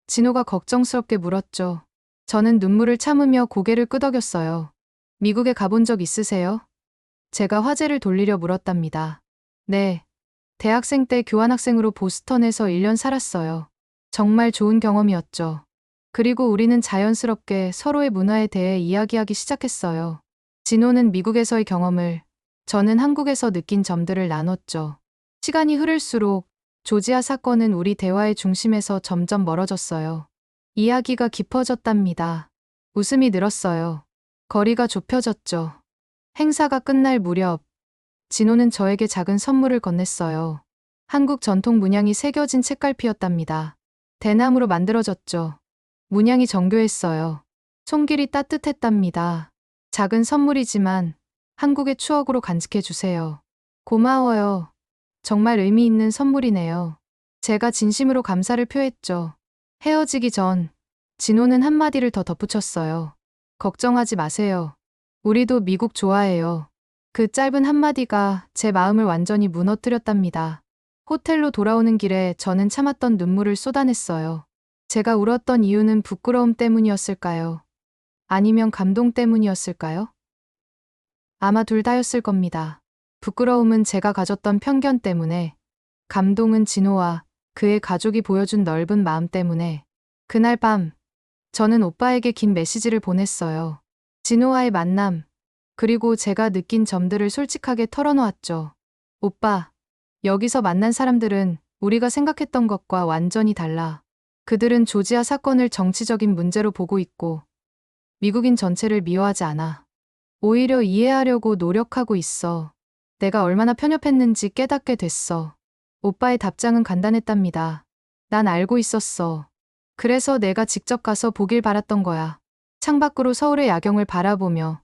진호가 걱정스럽게 물었죠. 저는 눈물을 참으며 고개를 끄덕였어요. 미국에 가본 적 있으세요? 제가 화제를 돌리려 물었답니다. 네. 대학생 때 교환학생으로 보스턴에서 1년 살았어요. 정말 좋은 경험이었죠. 그리고 우리는 자연스럽게 서로의 문화에 대해 이야기하기 시작했어요. 진호는 미국에서의 경험을, 저는 한국에서 느낀 점들을 나눴죠. 시간이 흐를수록 조지아 사건은 우리 대화의 중심에서 점점 멀어졌어요. 이야기가 깊어졌답니다. 웃음이 늘었어요. 거리가 좁혀졌죠. 행사가 끝날 무렵 진호는 저에게 작은 선물을 건넸어요. 한국 전통 문양이 새겨진 책갈피였답니다. 대나무로 만들어졌죠. 문양이 정교했어요. 손길이 따뜻했답니다. 작은 선물이지만 한국의 추억으로 간직해 주세요. 고마워요. 정말 의미 있는 선물이네요. 제가 진심으로 감사를 표했죠. 헤어지기 전 진호는 한마디를 더 덧붙였어요. 걱정하지 마세요. 우리도 미국 좋아해요. 그 짧은 한마디가 제 마음을 완전히 무너뜨렸답니다. 호텔로 돌아오는 길에 저는 참았던 눈물을 쏟아냈어요. 제가 울었던 이유는 부끄러움 때문이었을까요? 아니면 감동 때문이었을까요? 아마 둘 다였을 겁니다. 부끄러움은 제가 가졌던 편견 때문에, 감동은 진호와 그의 가족이 보여준 넓은 마음 때문에. 그날 밤, 저는 오빠에게 긴 메시지를 보냈어요. 진호와의 만남, 그리고 제가 느낀 점들을 솔직하게 털어놓았죠. 오빠, 여기서 만난 사람들은 우리가 생각했던 것과 완전히 달라. 그들은 조지아 사건을 정치적인 문제로 보고 있고, 미국인 전체를 미워하지 않아. 오히려 이해하려고 노력하고 있어. 내가 얼마나 편협했는지 깨닫게 됐어. 오빠의 답장은 간단했답니다. 난 알고 있었어. 그래서 내가 직접 가서 보길 바랐던 거야. 창밖으로 서울의 야경을 바라보며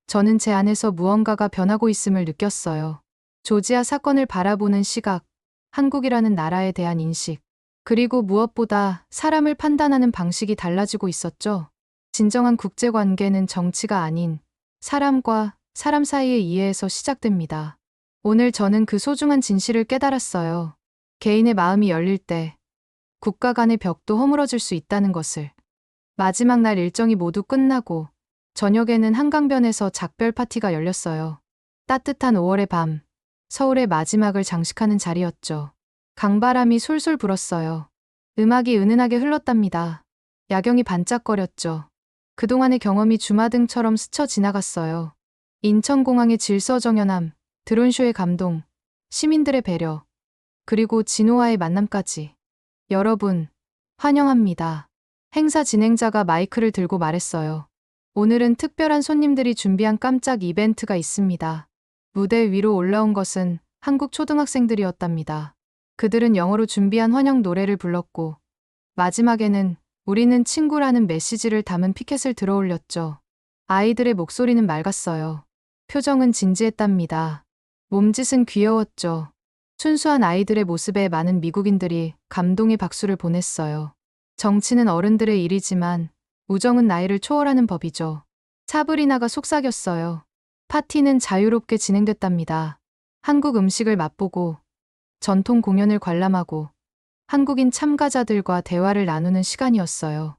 저는 제 안에서 무언가가 변하고 있음을 느꼈어요. 조지아 사건을 바라보는 시각, 한국이라는 나라에 대한 인식, 그리고 무엇보다 사람을 판단하는 방식이 달라지고 있었죠. 진정한 국제관계는 정치가 아닌 사람과 사람 사이의 이해에서 시작됩니다. 오늘 저는 그 소중한 진실을 깨달았어요. 개인의 마음이 열릴 때 국가 간의 벽도 허물어질 수 있다는 것을. 마지막 날 일정이 모두 끝나고 저녁에는 한강변에서 작별 파티가 열렸어요. 따뜻한 5월의 밤, 서울의 마지막을 장식하는 자리였죠. 강바람이 솔솔 불었어요. 음악이 은은하게 흘렀답니다. 야경이 반짝거렸죠. 그동안의 경험이 주마등처럼 스쳐 지나갔어요. 인천공항의 질서정연함, 드론쇼의 감동, 시민들의 배려, 그리고 진호와의 만남까지. 여러분, 환영합니다. 행사 진행자가 마이크를 들고 말했어요. 오늘은 특별한 손님들이 준비한 깜짝 이벤트가 있습니다. 무대 위로 올라온 것은 한국 초등학생들이었답니다. 그들은 영어로 준비한 환영 노래를 불렀고, 마지막에는 우리는 친구라는 메시지를 담은 피켓을 들어올렸죠. 아이들의 목소리는 맑았어요. 표정은 진지했답니다. 몸짓은 귀여웠죠. 순수한 아이들의 모습에 많은 미국인들이 감동의 박수를 보냈어요. 정치는 어른들의 일이지만 우정은 나이를 초월하는 법이죠. 사브리나가 속삭였어요. 파티는 자유롭게 진행됐답니다. 한국 음식을 맛보고 전통 공연을 관람하고 한국인 참가자들과 대화를 나누는 시간이었어요.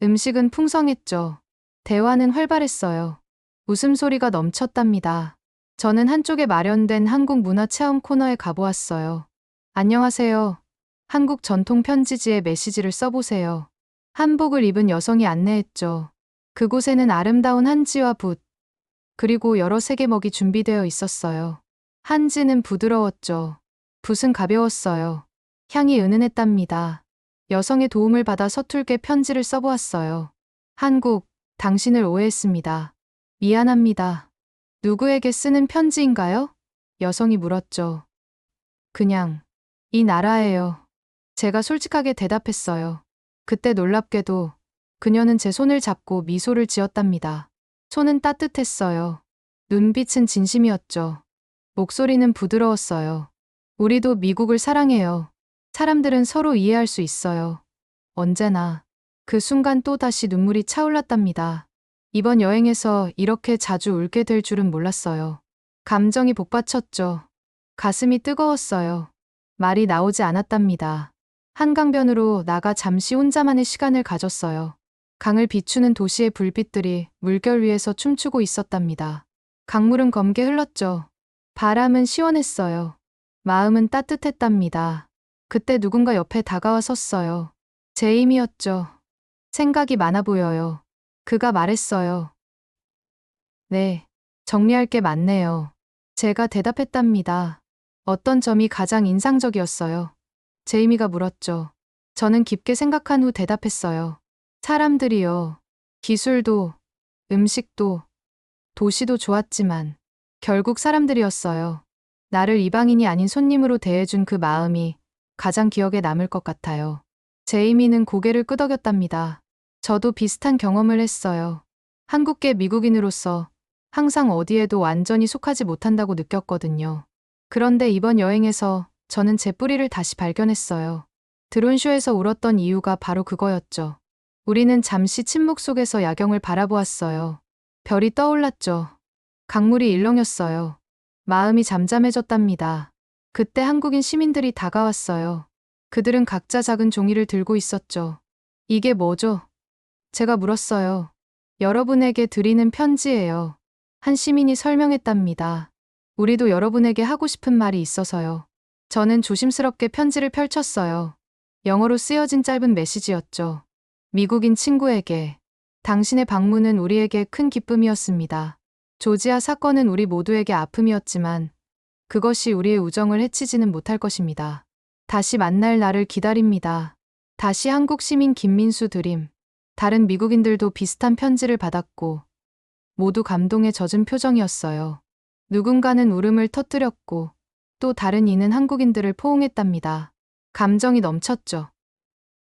음식은 풍성했죠. 대화는 활발했어요. 웃음소리가 넘쳤답니다. 저는 한쪽에 마련된 한국 문화 체험 코너에 가보았어요. 안녕하세요. 한국 전통 편지지에 메시지를 써보세요. 한복을 입은 여성이 안내했죠. 그곳에는 아름다운 한지와 붓, 그리고 여러 세계먹이 준비되어 있었어요. 한지는 부드러웠죠. 붓은 가벼웠어요. 향이 은은했답니다. 여성의 도움을 받아 서툴게 편지를 써보았어요. 한국, 당신을 오해했습니다. 미안합니다. 누구에게 쓰는 편지인가요? 여성이 물었죠. 그냥, 이 나라예요. 제가 솔직하게 대답했어요. 그때 놀랍게도 그녀는 제 손을 잡고 미소를 지었답니다. 손은 따뜻했어요. 눈빛은 진심이었죠. 목소리는 부드러웠어요. 우리도 미국을 사랑해요. 사람들은 서로 이해할 수 있어요. 언제나. 그 순간 또 다시 눈물이 차올랐답니다. 이번 여행에서 이렇게 자주 울게 될 줄은 몰랐어요. 감정이 복받쳤죠. 가슴이 뜨거웠어요. 말이 나오지 않았답니다. 한강변으로 나가 잠시 혼자만의 시간을 가졌어요. 강을 비추는 도시의 불빛들이 물결 위에서 춤추고 있었답니다. 강물은 검게 흘렀죠. 바람은 시원했어요. 마음은 따뜻했답니다. 그때 누군가 옆에 다가와 섰어요. 제임이었죠. 생각이 많아 보여요. 그가 말했어요. 네, 정리할 게 많네요. 제가 대답했답니다. 어떤 점이 가장 인상적이었어요? 제이미가 물었죠. 저는 깊게 생각한 후 대답했어요. 사람들이요. 기술도, 음식도, 도시도 좋았지만 결국 사람들이었어요. 나를 이방인이 아닌 손님으로 대해준 그 마음이 가장 기억에 남을 것 같아요. 제이미는 고개를 끄덕였답니다. 저도 비슷한 경험을 했어요. 한국계 미국인으로서 항상 어디에도 완전히 속하지 못한다고 느꼈거든요. 그런데 이번 여행에서 저는 제 뿌리를 다시 발견했어요. 드론쇼에서 울었던 이유가 바로 그거였죠. 우리는 잠시 침묵 속에서 야경을 바라보았어요. 별이 떠올랐죠. 강물이 일렁였어요. 마음이 잠잠해졌답니다. 그때 한국인 시민들이 다가왔어요. 그들은 각자 작은 종이를 들고 있었죠. 이게 뭐죠? 제가 물었어요. 여러분에게 드리는 편지예요. 한 시민이 설명했답니다. 우리도 여러분에게 하고 싶은 말이 있어서요. 저는 조심스럽게 편지를 펼쳤어요. 영어로 쓰여진 짧은 메시지였죠. 미국인 친구에게. 당신의 방문은 우리에게 큰 기쁨이었습니다. 조지아 사건은 우리 모두에게 아픔이었지만 그것이 우리의 우정을 해치지는 못할 것입니다. 다시 만날 날을 기다립니다. 다시 한국 시민 김민수 드림. 다른 미국인들도 비슷한 편지를 받았고 모두 감동에 젖은 표정이었어요. 누군가는 울음을 터뜨렸고 또 다른 이는 한국인들을 포옹했답니다. 감정이 넘쳤죠.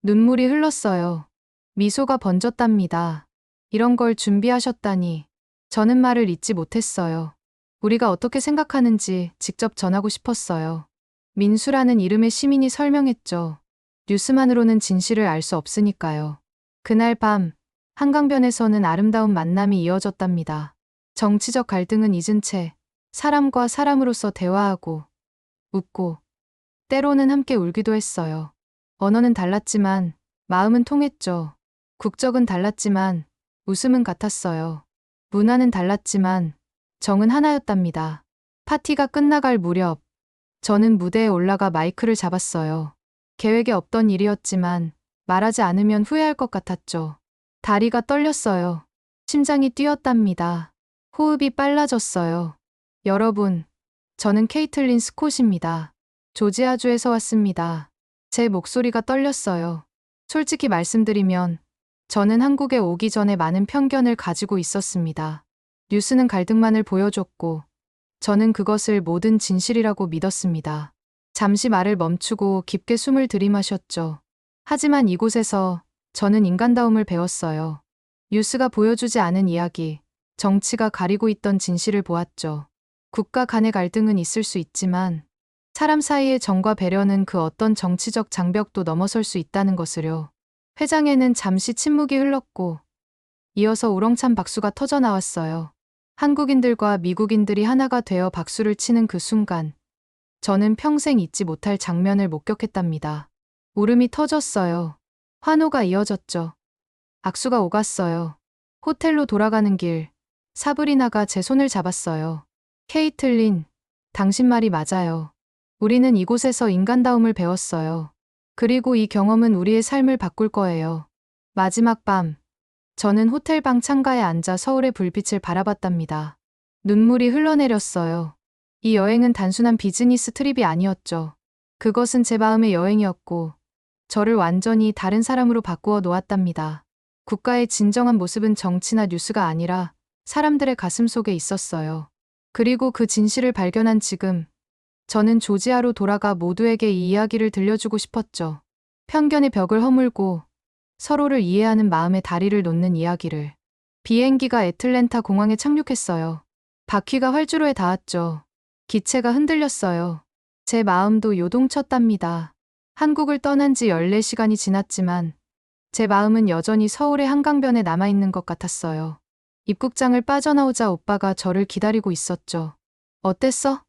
눈물이 흘렀어요. 미소가 번졌답니다. 이런 걸 준비하셨다니. 저는 말을 잇지 못했어요. 우리가 어떻게 생각하는지 직접 전하고 싶었어요. 민수라는 이름의 시민이 설명했죠. 뉴스만으로는 진실을 알 수 없으니까요. 그날 밤 한강변에서는 아름다운 만남이 이어졌답니다. 정치적 갈등은 잊은 채 사람과 사람으로서 대화하고 웃고 때로는 함께 울기도 했어요. 언어는 달랐지만 마음은 통했죠. 국적은 달랐지만 웃음은 같았어요. 문화는 달랐지만 정은 하나였답니다. 파티가 끝나갈 무렵 저는 무대에 올라가 마이크를 잡았어요. 계획에 없던 일이었지만 말하지 않으면 후회할 것 같았죠. 다리가 떨렸어요. 심장이 뛰었답니다. 호흡이 빨라졌어요. 여러분, 저는 케이틀린 스콧입니다. 조지아주에서 왔습니다. 제 목소리가 떨렸어요. 솔직히 말씀드리면 저는 한국에 오기 전에 많은 편견을 가지고 있었습니다. 뉴스는 갈등만을 보여줬고 저는 그것을 모든 진실이라고 믿었습니다. 잠시 말을 멈추고 깊게 숨을 들이마셨죠. 하지만 이곳에서 저는 인간다움을 배웠어요. 뉴스가 보여주지 않은 이야기, 정치가 가리고 있던 진실을 보았죠. 국가 간의 갈등은 있을 수 있지만 사람 사이의 정과 배려는 그 어떤 정치적 장벽도 넘어설 수 있다는 것을요. 회장에는 잠시 침묵이 흘렀고 이어서 우렁찬 박수가 터져 나왔어요. 한국인들과 미국인들이 하나가 되어 박수를 치는 그 순간, 저는 평생 잊지 못할 장면을 목격했답니다. 울음이 터졌어요. 환호가 이어졌죠. 악수가 오갔어요. 호텔로 돌아가는 길, 사브리나가 제 손을 잡았어요. 케이틀린, 당신 말이 맞아요. 우리는 이곳에서 인간다움을 배웠어요. 그리고 이 경험은 우리의 삶을 바꿀 거예요. 마지막 밤, 저는 호텔 방 창가에 앉아 서울의 불빛을 바라봤답니다. 눈물이 흘러내렸어요. 이 여행은 단순한 비즈니스 트립이 아니었죠. 그것은 제 마음의 여행이었고, 저를 완전히 다른 사람으로 바꾸어 놓았답니다. 국가의 진정한 모습은 정치나 뉴스가 아니라 사람들의 가슴 속에 있었어요. 그리고 그 진실을 발견한 지금, 저는 조지아로 돌아가 모두에게 이 이야기를 들려주고 싶었죠. 편견의 벽을 허물고 서로를 이해하는 마음의 다리를 놓는 이야기를. 비행기가 애틀랜타 공항에 착륙했어요. 바퀴가 활주로에 닿았죠. 기체가 흔들렸어요. 제 마음도 요동쳤답니다. 한국을 떠난 지 14시간이 지났지만 제 마음은 여전히 서울의 한강변에 남아있는 것 같았어요. 입국장을 빠져나오자 오빠가 저를 기다리고 있었죠. 어땠어?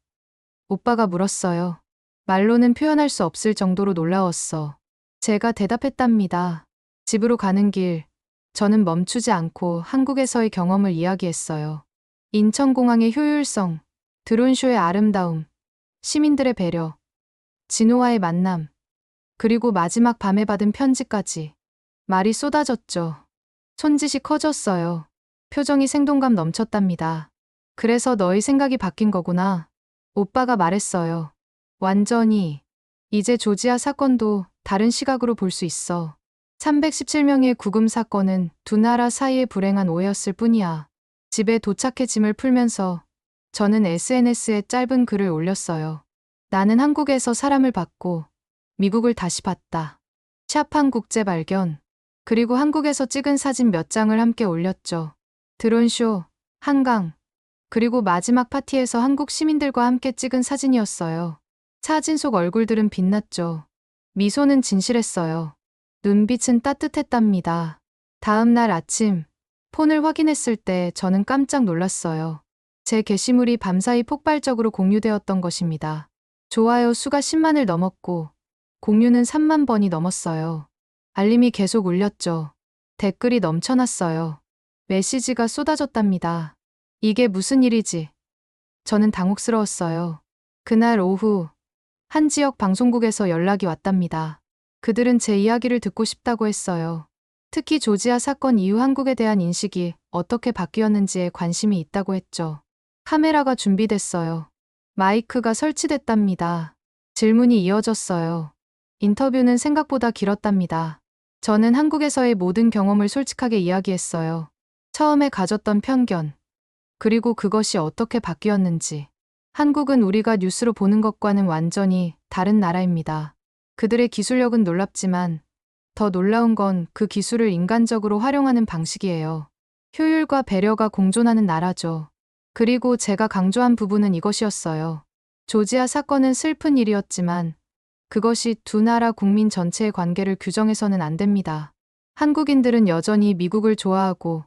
오빠가 물었어요. 말로는 표현할 수 없을 정도로 놀라웠어. 제가 대답했답니다. 집으로 가는 길, 저는 멈추지 않고 한국에서의 경험을 이야기했어요. 인천공항의 효율성, 드론쇼의 아름다움, 시민들의 배려, 진호와의 만남, 그리고 마지막 밤에 받은 편지까지. 말이 쏟아졌죠. 손짓이 커졌어요. 표정이 생동감 넘쳤답니다. 그래서 너의 생각이 바뀐 거구나. 오빠가 말했어요. 완전히. 이제 조지아 사건도 다른 시각으로 볼 수 있어. 317명의 구금 사건은 두 나라 사이의 불행한 오해였을 뿐이야. 집에 도착해 짐을 풀면서 저는 SNS에 짧은 글을 올렸어요. 나는 한국에서 사람을 봤고 미국을 다시 봤다. 샵한 국제 발견. 그리고 한국에서 찍은 사진 몇 장을 함께 올렸죠. 드론쇼, 한강, 그리고 마지막 파티에서 한국 시민들과 함께 찍은 사진이었어요. 사진 속 얼굴들은 빛났죠. 미소는 진실했어요. 눈빛은 따뜻했답니다. 다음 날 아침, 폰을 확인했을 때 저는 깜짝 놀랐어요. 제 게시물이 밤사이 폭발적으로 공유되었던 것입니다. 좋아요 수가 10만을 넘었고, 공유는 3만 번이 넘었어요. 알림이 계속 울렸죠. 댓글이 넘쳐났어요. 메시지가 쏟아졌답니다. 이게 무슨 일이지? 저는 당혹스러웠어요. 그날 오후, 한 지역 방송국에서 연락이 왔답니다. 그들은 제 이야기를 듣고 싶다고 했어요. 특히 조지아 사건 이후 한국에 대한 인식이 어떻게 바뀌었는지에 관심이 있다고 했죠. 카메라가 준비됐어요. 마이크가 설치됐답니다. 질문이 이어졌어요. 인터뷰는 생각보다 길었답니다. 저는 한국에서의 모든 경험을 솔직하게 이야기했어요. 처음에 가졌던 편견, 그리고 그것이 어떻게 바뀌었는지. 한국은 우리가 뉴스로 보는 것과는 완전히 다른 나라입니다. 그들의 기술력은 놀랍지만 더 놀라운 건 그 기술을 인간적으로 활용하는 방식이에요. 효율과 배려가 공존하는 나라죠. 그리고 제가 강조한 부분은 이것이었어요. 조지아 사건은 슬픈 일이었지만 그것이 두 나라 국민 전체의 관계를 규정해서는 안 됩니다. 한국인들은 여전히 미국을 좋아하고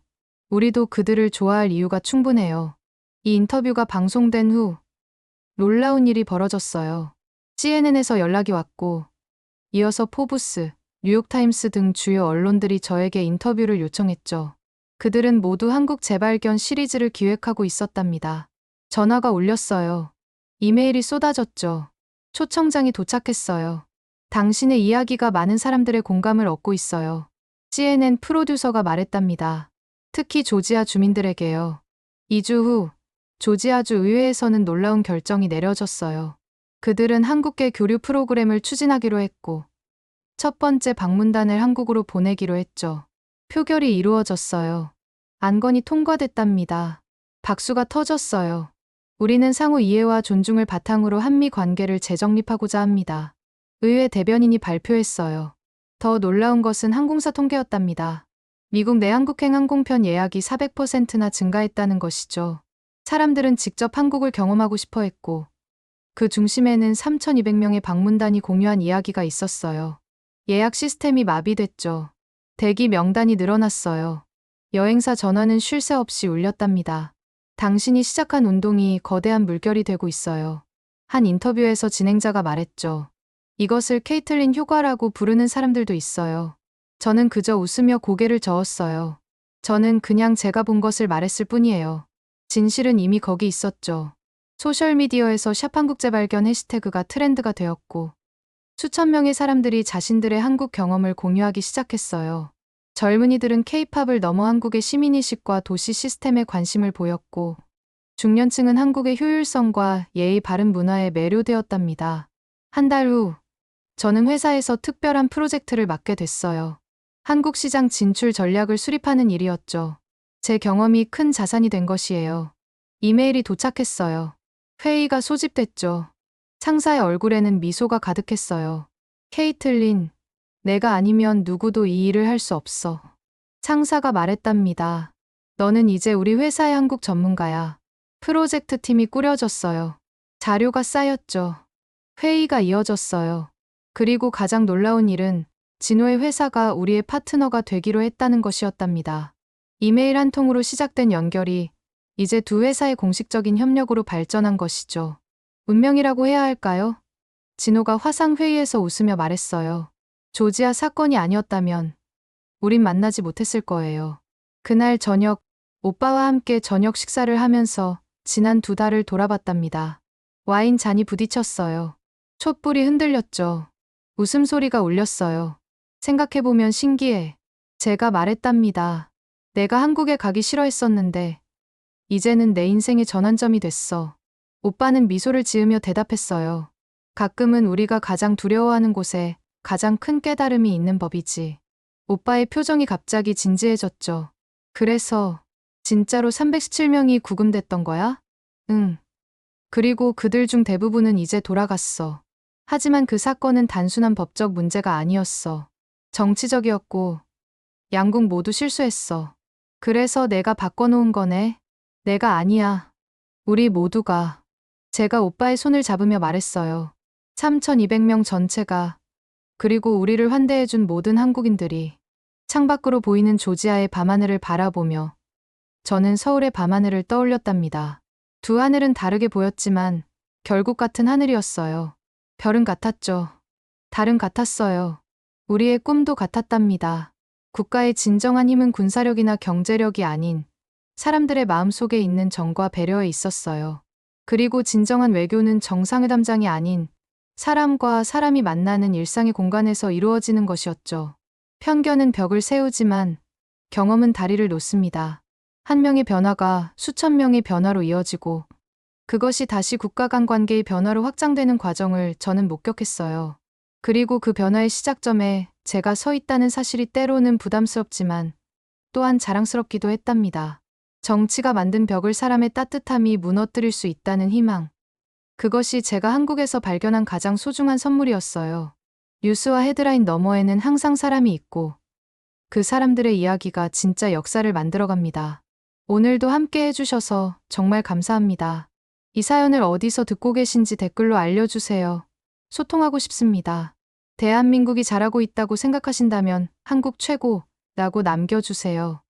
우리도 그들을 좋아할 이유가 충분해요. 이 인터뷰가 방송된 후 놀라운 일이 벌어졌어요. CNN에서 연락이 왔고 이어서 포브스, 뉴욕타임스 등 주요 언론들이 저에게 인터뷰를 요청했죠. 그들은 모두 한국 재발견 시리즈를 기획하고 있었답니다. 전화가 울렸어요. 이메일이 쏟아졌죠. 초청장이 도착했어요. 당신의 이야기가 많은 사람들의 공감을 얻고 있어요. CNN 프로듀서가 말했답니다. 특히 조지아 주민들에게요. 2주 후, 조지아주 의회에서는 놀라운 결정이 내려졌어요. 그들은 한국계 교류 프로그램을 추진하기로 했고, 첫 번째 방문단을 한국으로 보내기로 했죠. 표결이 이루어졌어요. 안건이 통과됐답니다. 박수가 터졌어요. 우리는 상호 이해와 존중을 바탕으로 한미 관계를 재정립하고자 합니다. 의회 대변인이 발표했어요. 더 놀라운 것은 항공사 통계였답니다. 미국 내 한국행 항공편 예약이 400%나 증가했다는 것이죠. 사람들은 직접 한국을 경험하고 싶어 했고, 그 중심에는 3,200명의 방문단이 공유한 이야기가 있었어요. 예약 시스템이 마비됐죠. 대기 명단이 늘어났어요. 여행사 전화는 쉴 새 없이 울렸답니다. 당신이 시작한 운동이 거대한 물결이 되고 있어요. 한 인터뷰에서 진행자가 말했죠. 이것을 케이틀린 효과라고 부르는 사람들도 있어요. 저는 그저 웃으며 고개를 저었어요. 저는 그냥 제가 본 것을 말했을 뿐이에요. 진실은 이미 거기 있었죠. 소셜미디어에서 샵 한국 재발견 해시태그가 트렌드가 되었고 수천 명의 사람들이 자신들의 한국 경험을 공유하기 시작했어요. 젊은이들은 K-팝을 넘어 한국의 시민의식과 도시 시스템에 관심을 보였고 중년층은 한국의 효율성과 예의 바른 문화에 매료되었답니다. 한 달 후, 저는 회사에서 특별한 프로젝트를 맡게 됐어요. 한국 시장 진출 전략을 수립하는 일이었죠. 제 경험이 큰 자산이 된 것이에요. 이메일이 도착했어요. 회의가 소집됐죠. 상사의 얼굴에는 미소가 가득했어요. 케이틀린, 내가 아니면 누구도 이 일을 할 수 없어. 상사가 말했답니다. 너는 이제 우리 회사의 한국 전문가야. 프로젝트 팀이 꾸려졌어요. 자료가 쌓였죠. 회의가 이어졌어요. 그리고 가장 놀라운 일은 진호의 회사가 우리의 파트너가 되기로 했다는 것이었답니다. 이메일 한 통으로 시작된 연결이 이제 두 회사의 공식적인 협력으로 발전한 것이죠. 운명이라고 해야 할까요? 진호가 화상회의에서 웃으며 말했어요. 조지아 사건이 아니었다면 우린 만나지 못했을 거예요. 그날 저녁, 오빠와 함께 저녁 식사를 하면서 지난 2달을 돌아봤답니다. 와인 잔이 부딪혔어요. 촛불이 흔들렸죠. 웃음소리가 울렸어요. 생각해보면 신기해. 제가 말했답니다. 내가 한국에 가기 싫어했었는데 이제는 내 인생의 전환점이 됐어. 오빠는 미소를 지으며 대답했어요. 가끔은 우리가 가장 두려워하는 곳에 가장 큰 깨달음이 있는 법이지. 오빠의 표정이 갑자기 진지해졌죠. 그래서 진짜로 317명이 구금됐던 거야? 응. 그리고 그들 중 대부분은 이제 돌아갔어. 하지만 그 사건은 단순한 법적 문제가 아니었어. 정치적이었고 양국 모두 실수했어. 그래서 내가 바꿔놓은 거네. 내가 아니야. 우리 모두가. 제가 오빠의 손을 잡으며 말했어요. 3,200명 전체가. 그리고 우리를 환대해준 모든 한국인들이. 창밖으로 보이는 조지아의 밤하늘을 바라보며 저는 서울의 밤하늘을 떠올렸답니다. 두 하늘은 다르게 보였지만 결국 같은 하늘이었어요. 별은 같았죠. 달은 같았어요. 우리의 꿈도 같았답니다. 국가의 진정한 힘은 군사력이나 경제력이 아닌 사람들의 마음속에 있는 정과 배려에 있었어요. 그리고 진정한 외교는 정상회담장이 아닌 사람과 사람이 만나는 일상의 공간에서 이루어지는 것이었죠. 편견은 벽을 세우지만 경험은 다리를 놓습니다. 한 명의 변화가 수천 명의 변화로 이어지고 그것이 다시 국가 간 관계의 변화로 확장되는 과정을 저는 목격했어요. 그리고 그 변화의 시작점에 제가 서 있다는 사실이 때로는 부담스럽지만 또한 자랑스럽기도 했답니다. 정치가 만든 벽을 사람의 따뜻함이 무너뜨릴 수 있다는 희망. 그것이 제가 한국에서 발견한 가장 소중한 선물이었어요. 뉴스와 헤드라인 너머에는 항상 사람이 있고 그 사람들의 이야기가 진짜 역사를 만들어갑니다. 오늘도 함께 해주셔서 정말 감사합니다. 이 사연을 어디서 듣고 계신지 댓글로 알려주세요. 소통하고 싶습니다. 대한민국이 잘하고 있다고 생각하신다면 한국 최고라고 남겨주세요.